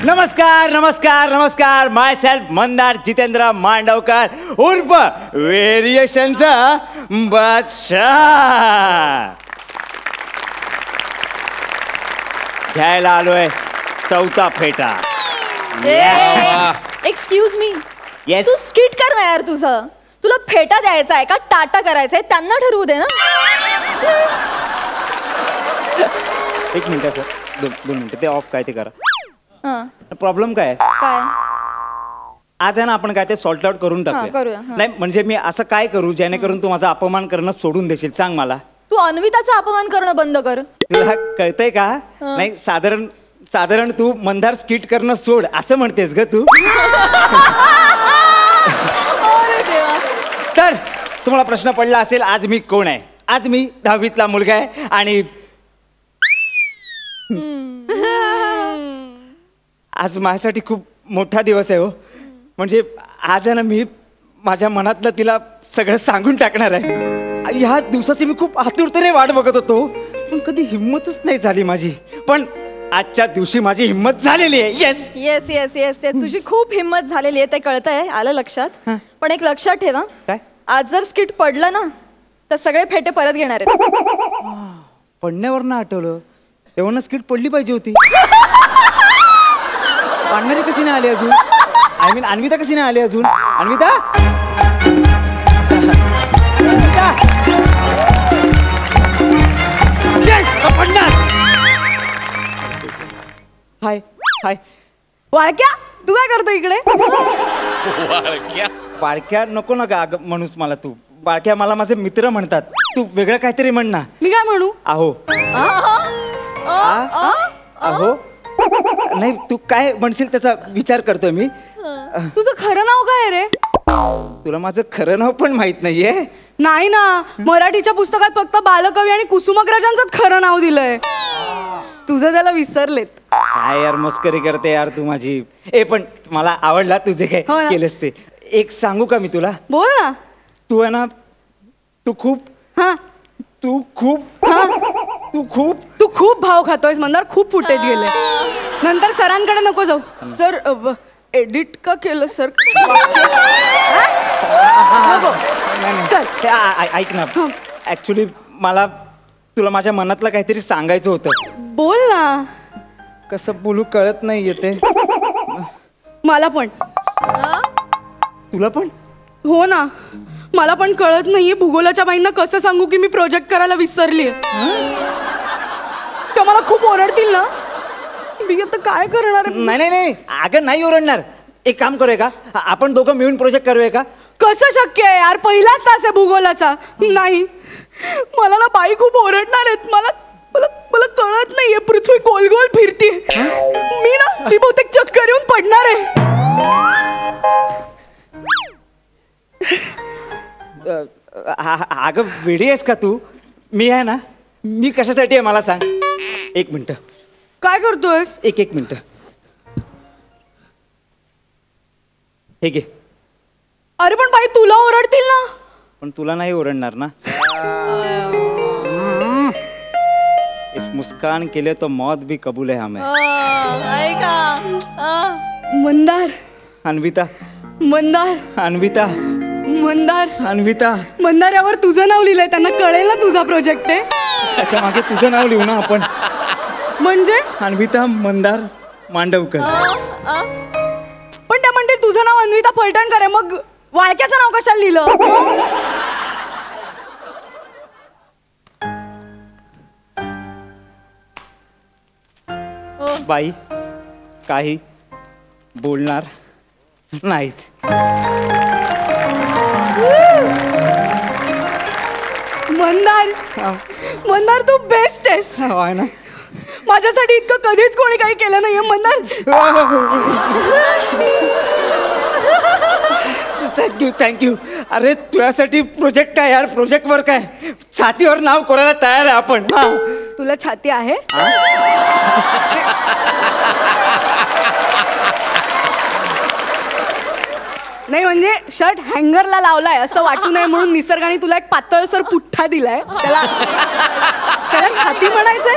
नमस्कार नमस्कार नमस्कार. माय सेल्फ मंदार जितेंद्र मांडवकर उर्फ व्हेरिएशनचा बादशाह. घ्यायला आलोय 4था फेटा. Excuse me. Yes. तू स्किट कर ना यार. तुझं तुला फेटा द्यायचा आहे का टाटा करायचा आहे त्यांना ठरवू दे ना. एक मिनिट सर, दोन मिनिटं. ते ऑफ काय ते करा. हं. प्रॉब्लेम काय आहे? काय आज आहे ना आपण काय ते सॉल्ट आउट करून करूया, टाकूया. हां. नाही म्हणजे मी असं काय करू जेणेकरून तू माझा अपमान करणं सोडून देशील, सांग मला. तू अन्विताचा अपमान करणं बंद कर. तुला कळतंय का? नाही साधारण तू मंदार स्किट करणं सोड असं म्हणतेस ग तू. तर तुम्हाला प्रश्न पडला असेल आज मी कोण आहे. आज मी 10वीतला मुलगा आहे आणि आज माझ्यासाठी खूप मोठा दिवस आहे हो. म्हणजे आज आहे ना मी माझ्या मनातलं तिला सगळं सांगून टाकणार आहे. ह्या दिवसाची मी खूप आतुरतेने वाट बघत होतो पण कधी हिंमतच नाही झाली माझी. पण आजच्या दिवशी माझी हिंमत झालेली आहे. Yes yes yes yes yes. तुझी खूप हिंमत झालेली आहे ते कळतंय, आलं लक्षात. पण एक लक्षात ठेवा, काय? आज जर स्किट पडलं ना तर सगळे फेटे परत घेणार आहेत. पडण्यावर ना आठवलं तेव्हा ना स्किट पडली पाहिजे होती. पाडणारी कशी नाही आली अजून? आय मीन अन्विता कशी नाही आली अजून? अन्विता हाय हाय. वाळक्या, तू काय करतो इकडे? बाळक्या नको ना गा म्हणूस मला तू. बाळक्या मला माझे मित्र म्हणतात. तू वेगळं काहीतरी म्हण ना. मी काय म्हणू? अहो अहो नाही तू काय म्हणशील त्याचा विचार करतोय मी. तुझं खरं नाव काय रे? तुला माझं खरं नाव पण माहित नाहीये? नाही ना, मराठीच्या पुस्तकात फक्त बालकवी आणि कुसुमाग्रजांचंच खरं नाव दिलंय. तुझं त्याला विसरलेत. काय यार मस्करी करते यार तू माझी. पण मला आवडला तुझे काय हो ना. केलंस ते. एक सांगू का मी तुला? बोल ना. तू आहे ना तू खूप भाव खातोयस मंदार. खूप फुटेज गेले. नंतर सरांकडे नको जाऊ. सर एडिट का केलं सर? चल ऐक ना, ऍक्च्युली मला तुला माझ्या मनातलं काहीतरी सांगायचं होतं. बोल ना. कसं बोलू कळत नाही येते मला पण. तुला पण? हो ना, मला पण कळत नाहीये भूगोलाच्या बाईंना कसं सांगू की मी प्रोजेक्ट करायला विसरलीये. ते मला खूप ओरडतील ना. मी आता काय करणार? नाही अगं नाही ओरडणार. एक काम करूया का, आपण दोघं मिळून प्रोजेक्ट करूया का? कसं शक्य आहे यार? पहिलाच तास आहे भूगोलाचा. नाही, मला ना बाई खूप ओरडणार आहेत. मला मला कळत नाहीये, पृथ्वी गोल गोल फिरते. मी बहुतेक चक्कर येऊन पडणार आहे. अगं वेडी आहेस का तू? मी आहे ना, मी कशासाठी आहे मला सांग. एक मिनिट. काय करतोयस? एक मिनिट. हे घे. अरे पण बाई तुला ओरडतील ना. पण तुला नाही ओरडणार ना. इस मुस्कान के लिए तो मौत भी कबूल है हमें. मंदार. अन्विता. मंदार. अन्विता. मंदार. अन्विता. मंदार यावर तुझं नाव लिहिलंय, त्यांना कळेल ना तुझा प्रोजेक्ट आहे. त्याच्या मागे तुझं नाव लिहू ना आपण. म्हणजे अन्विता मंदार मांडवकर. पण त्या म्हणते तुझं नाव अन्विता फलटणकर आहे, मग वाळक्याचं नाव कशाला लिहिलं? बाई काही बोलणार नाहीत. मंदार तू बेस्ट आहेस. आहे ना. माझ्यासाठी इतकं कधीच कोणी काही केलं नाहीये मंदार. थँक्यू. अरे तुझ्यासाठी प्रोजेक्ट आहे यार, प्रोजेक्ट वर्क आहे. छातीवर नाव कोरायला तयार आहे आपण. तुला छाती आहे? नाही म्हणजे शर्ट हँगरला लावलाय असं वाटू नये म्हणून निसर्गाने तुला एक पातळसर पुठ्ठा दिलाय. त्याला छाती म्हणायचंय?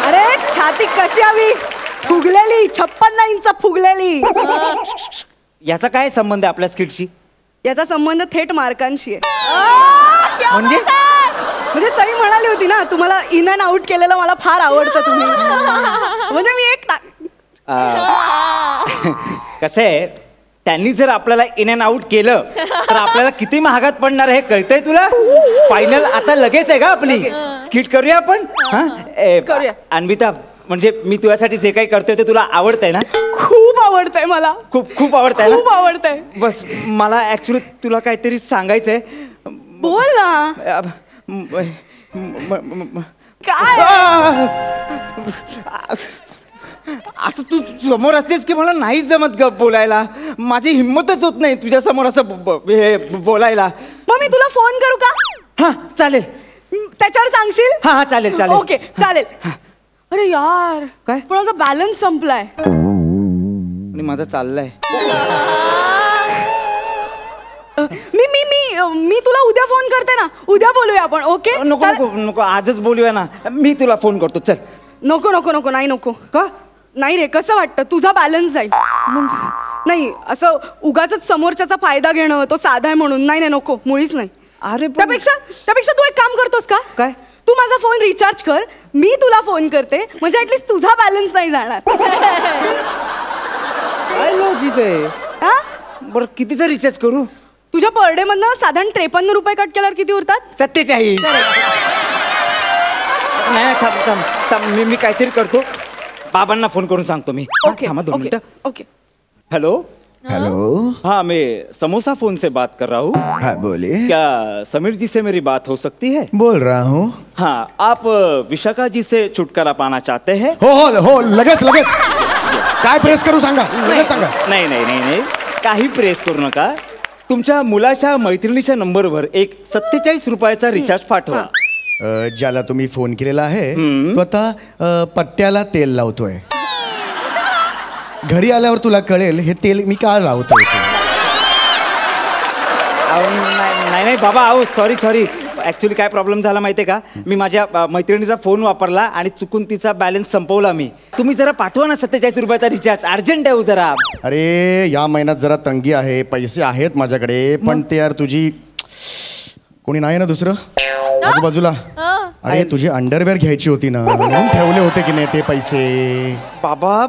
अरे छाती कशी हवी? फुगलेली, 56 इंच फुगलेली. याचा काय संबंध आहे आपल्या स्किटशी? याचा संबंध थेट मार्कांशी आहे. म्हणजे सई म्हणाली होती ना, तुम्हाला इन अँड आउट केलेलं मला फार आवडतं तुम्ही. म्हणजे मी एक कसं आहे, त्यांनी जर आपल्याला इन अँड आउट केलं तर आपल्याला किती महागात पडणार हे कळतंय तुला? फायनल आता लगेच आहे का आपली स्किट? करूया आपण. करूया. अन्विता म्हणजे मी तुझ्यासाठी जे काही करतोय ते तुला आवडतंय ना? खूप आवडतंय मला. खूप आवडतंय ना? खूप आवडतंय. बस मला ऍक्च्युली तुला काहीतरी सांगायचंय. बोल ना. काय असं तू समोर असतेस की मला नाहीच जमत ग बोलायला. माझी हिंमतच होत नाही तुझ्या समोर असं बोलायला. मग मी तुला फोन करू का? हा चालेल. त्याच्यावर सांगशील? हा चालेल चालेल. ओके चालेल. अरे यार काय? पण माझा बॅलन्स संपलाय. आणि माझं चाललंय. मी तुला उद्या फोन करते ना. उद्या बोलूया आपण. ओके? नको नको नको आजच बोलूया ना. मी तुला फोन करतो. चल. नको नको नको नाही नको. का नाही रे, कसं वाटतं तुझा बॅलन्स जाईल. नाही असं उगाच समोरच्याचा फायदा घेणं, तो साधा आहे म्हणून. नाही नको, मुळीच नाही. अरे त्यापेक्षा तू एक काम करतोस का? काय? तू माझा फोन रिचार्ज कर, मी तुला फोन करते, म्हणजे ऍटलीस्ट तुझा बॅलन्स नाही जाणार. काय लॉजिक आहे? बरं कितीचा रिचार्ज करू? तुझ्या पर डे मधनं साधारण 53 रुपये कट केल्यावर किती उरतात? 47. नाही थांब मी काहीतरी करतो. बाबांना फोन करून सांगतो मी. ओके थांबा 2 मिनिटं. ओके. हेलो. हाँ मैं समोसा फोन से बात कर रहा हूँ. हाँ बोलिए. क्या समीर जी से मेरी बात हो सकती है? बोल रहा हूँ. हाँ आप विशाखा जी से छुटकारा पाना चाहते हैं? हो लगेच काय प्रेस करू सांगा. लगेच सांगा. नाही काही प्रेस करू नका. तुमच्या मुलाच्या मैत्रिणीच्या नंबरवर एक 47 रुपयाचा रिचार्ज पाठवा. ज्याला तुम्ही फोन केलेला आहे तो आता पट्ट्याला तेल लावतोय. घरी आल्यावर तुला कळेल हे तेल मी का लावतोय. नाही बाबा अहो सॉरी ऍक्च्युली काय प्रॉब्लेम झाला माहितीये का? मी माझ्या मैत्रिणीचा फोन वापरला आणि चुकून तिचा बॅलन्स संपवला मी. तुम्ही जरा पाठवा ना 47 रुपयाचा रिचार्ज. अर्जंट आहे जरा. अरे या महिन्यात जरा तंगी आहे. पैसे आहेत माझ्याकडे पण ते यार तुझी कोणी नाही ना दुसरं आजूबाजूला? अरे तुझी अंडरवेअर घ्यायची होती ना म्हणून ठेवले होते की नाही ते पैसे. बाबा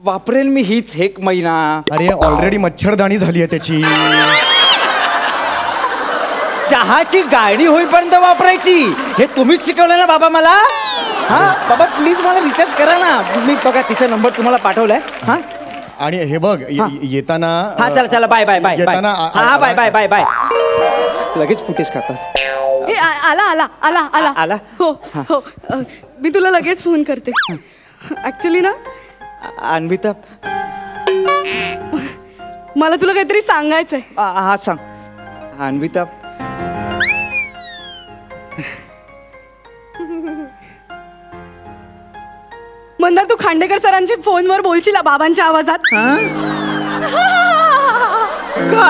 वापरेल मी हीच 1 महिना. अरे ऑलरेडी मच्छरदाणी झाली आहे त्याची. चहाची गाडी होईपर्यंत वापरायची हे तुम्हीच शिकवलं ना बाबा मला. हा बाबा प्लीज मला रिचार्ज करा ना. मी बघा तिचा नंबर तुम्हाला पाठवलाय. हा आणि हे बघ येताना. हा चला बाय येताना हा बाय लगेच फुटेज खातात. आला आला आला आला आला? हो हो मी तुला लगेच फोन करते ऍक्च्युली ना अन्विता मला तुला काहीतरी सांगायचंय. हा सांग अन्विता. मंदार तू खांडेकर सरांच्या फोनवर बोलशील बाबांच्या आवाजात. का?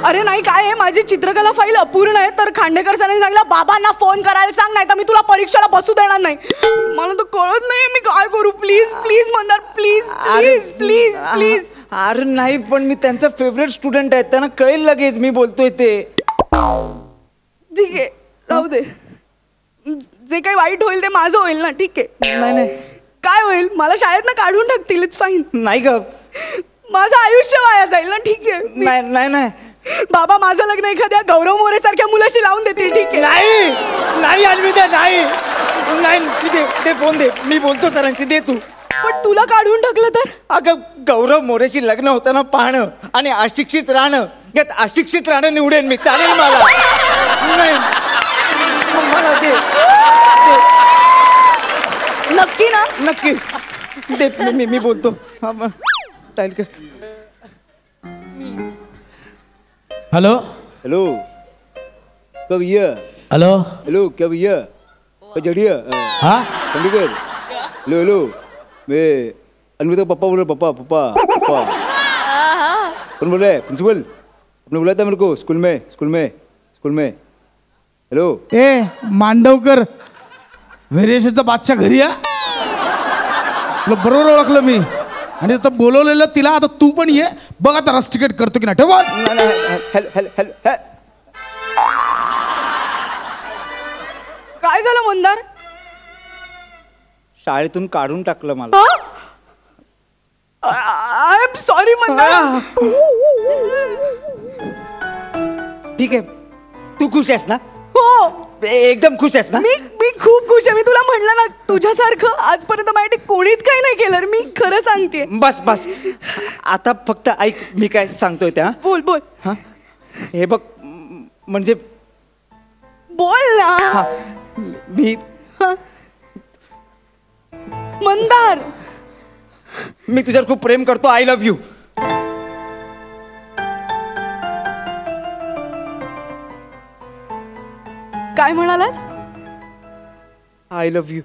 अरे नाही काय आहे, माझी चित्रकला फाईल अपूर्ण आहे तर खांडेकर सरांनी सांगितलं बाबांना फोन करायला सांग, नाही तर मी तुला परीक्षेला बसू देणार नाही. मला तर कळत नाही मी काय करू. Please please Mandar please please please please. अरे नाही पण मी त्यांचा फेवरेट स्टुडंट आहे, त्यांना कळेल लगेच मी बोलतोय ते. ठीक आहे राहू दे, जे काही वाईट होईल ते माझं होईल ना. ठीक आहे. नाही नाही काय होईल, मला शाळेतनं काढून टाकतील, इट्स फाईन. नाही ग, माझं आयुष्य वाया जाईल ना. ठीक आहे. नाही नाही नाही बाबा माझं लग्न एखाद्या गौरव मोरे सारख्या मुलाशी लावून देतील. ठीक आहे. नाही नाही अन्विता नाही नाही ते फोन दे, मी बोलतो सरांची, दे तू. पण तुला काढून टाकलं तर? अगं गौरव मोरेशी लग्न होताना पाहणं आणि अशिक्षित राहणं, यात अशिक्षित राहणं निवडेन मी. चालेल मला. नाही मला दे. नक्की ना? नक्की दे. मी बोलतो. टाईल कर. हेलो हेलो कब भैया. हेलो हेलो क्या भैया जड़िया हाँ चंडीगढ़. हेलो हेलो मैं अन्विता पप्पा बोल रहे. पप्पा पप्पा पप्पा कौन बोल रहे? प्रिंसिपल आपने बुलाया था मेरे को स्कूल में. हेलो ए मांडवकर व्हेरिएशनचा बादशाह घरी या. तुला बरोबर ओळखलं मी आणि आता बोलवलेलं तिला. आता तू पण ये बघ आता रस तिकीट करतो की नाही. ठेव. Hello hello hello. काय झालं मंदार? शाळेतून काढून टाकलं मला. I am sorry Mandar. ठीक आहे, तू खुश आहेस ना? हो एकदम खुश आहेस ना? मी खूप खुश आहे. मी तुला म्हणलं ना तुझ्यासारखं आजपर्यंत माझ्यासाठी कोणीच काही नाही केलं. मी खरं सांगते. बस बस आता फक्त ऐक मी काय सांगतोय त्या. बोल बोल. हा हे बघ म्हणजे बोल ना. मी मंदार मी तुझ्यावर खूप प्रेम करतो. I love you. काय म्हणालास? I love you.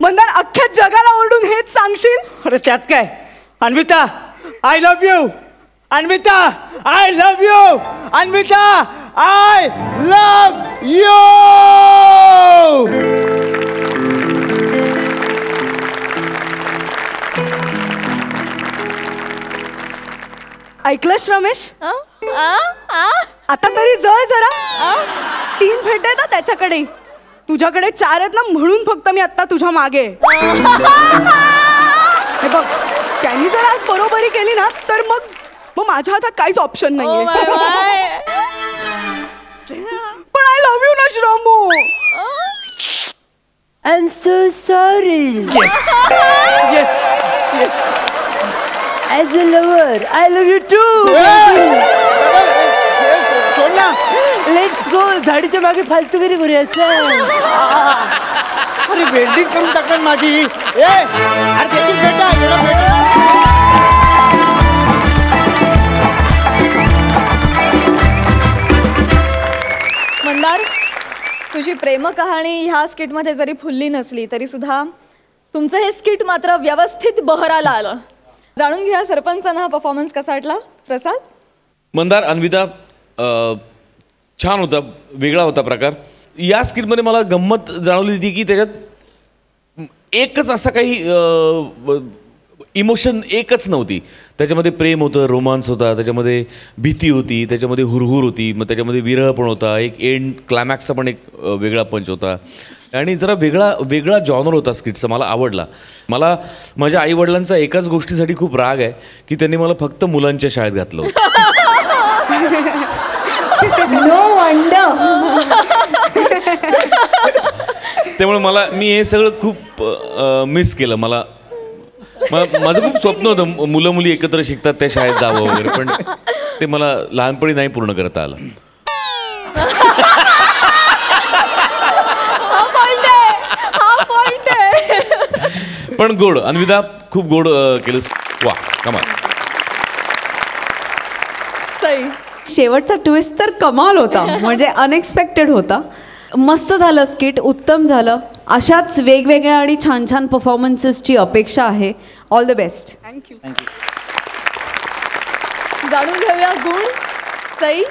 मंदार अख्ख्या जगाला ओरडून हेच सांगशील? अरे त्यात काय Anvita. I love you Anvita. I love you Anvita. I love you. ऐकलंस रमेश? आता तरी जळ जरा. 3 फेटे ना त्याच्याकडे, तुझ्याकडे 4 आहेत ना, म्हणून फक्त मी आता तुझ्या मागे. हे बघ त्यांनी जर आज बरोबरी केली ना तर मग माझ्या हातात काहीच ऑप्शन नाहीये. पण आय लव्ह यू ना Shramu. I am so sorry. Yes yes. As a lover I love you too. सोड ना. Let's go. झाडीच्या मागे फालतूगिरी करूया. अरे वेल्डिंग करून टाकणार माझी. अरे देखील भेटा. मंदार, तुझी प्रेम कहाणी ह्या स्किटमध्ये जरी फुलली नसली तरी सुद्धा तुमचं हे स्किट मात्र व्यवस्थित बहराला आलं. जाणून घ्या सरपंचांना हा परफॉर्मन्स कसा वाटला. प्रसाद. मंदार, अन्विता छान होता, वेगळा होता प्रकार. या स्किटमध्ये मला गंमत जाणवली होती की त्याच्यात एकच असा काही इमोशन एकच नव्हती. त्याच्यामध्ये प्रेम होतं, रोमांस होता, त्याच्यामध्ये भीती होती, त्याच्यामध्ये हुरहुर होती, मग त्याच्यामध्ये विरह पण होता, एक एंड क्लायमॅक्सचा पण एक वेगळा पंच होता आणि जरा वेगळा जॉनर होता स्किटचा. मला आवडला. मला माझ्या आईवडिलांचा एकाच गोष्टीसाठी खूप राग आहे की त्यांनी मला फक्त मुलांच्या शाळेत घातलं होतं. No wonder. त्यामुळे मी हे सगळं खूप मिस केलं. माझं खूप स्वप्न होतं मुलं मुली एकत्र शिकतात त्या शाळेत जावं वगैरे, पण ते मला लहानपणी नाही पूर्ण करता आलं. पण गोड. अन्विता खूप गोड केलंस. वा कमाल. सई. शेवटचा ट्विस्ट तर कमाल होता. म्हणजे अनएक्सपेक्टेड होता. मस्त झालं स्किट. उत्तम झालं. अशाच वेगवेगळ्या आणि छान छान परफॉर्मन्सेसची अपेक्षा आहे. All the best. थँक्यू. जाणून घेऊया गुण. सई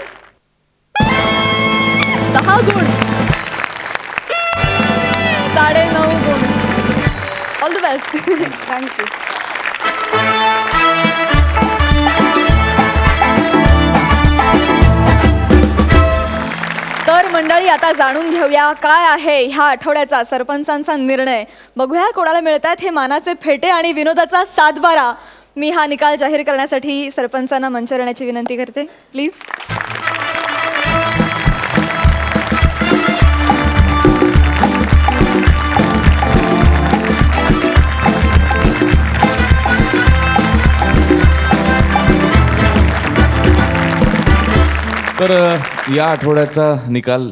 10 गुण. 9.5 गुण. All the best. थँक्यू. तर मंडळी आता जाणून घेऊया काय आहे ह्या आठवड्याचा सरपंचांचा निर्णय. बघूया कोणाला मिळतात हे मानाचे फेटे आणि विनोदाचा 7-12. मी हा निकाल जाहीर करण्यासाठी सरपंचांना मंचावर येण्याची विनंती करते. प्लीज. तर या आठवड्याचा निकाल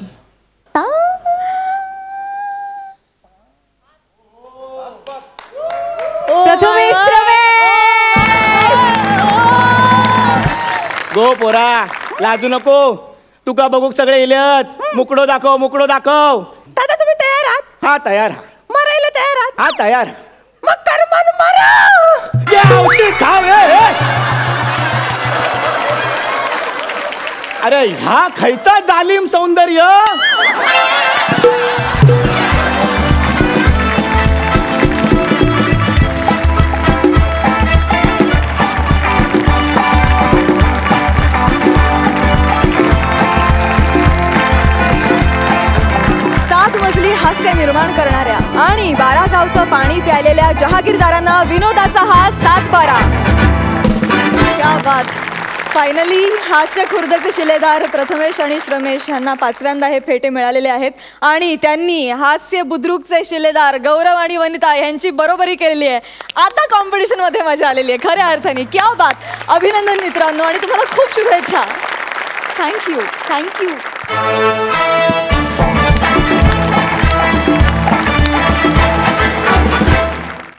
प्रथमेश गो पोरा लाजू नको. तुका बघू सगळे इल्यात. मुकडो दाखव मुकडो दाखव. दादा तुम्ही तयार आहात? हा तयार. मरायला तयार आहात? हा तयार. मग कर्मन मरा. खाव. अरे ह्या खैचा जालिम सौंदर्य. मजली हास्य निर्माण करणाऱ्या आणि 12 गावचं पाणी प्यायलेल्या जहागीरदारांना विनोदाचा हा 7-12. क्या बात. फायनली हास्य खुर्दचे शिलेदार प्रथमेश आणि श्रमेश यांना 5व्यांदा हे फेटे मिळालेले आहेत आणि त्यांनी हास्य बुद्रुकचे शिलेदार गौरव आणि वनिता यांची बरोबरी केलेली आहे. आता कॉम्पिटिशन मध्ये मजा आलेली आहे खऱ्या अर्थाने. क्या बात. अभिनंदन मित्रांनो आणि तुम्हाला खूप शुभेच्छा. थँक्यू.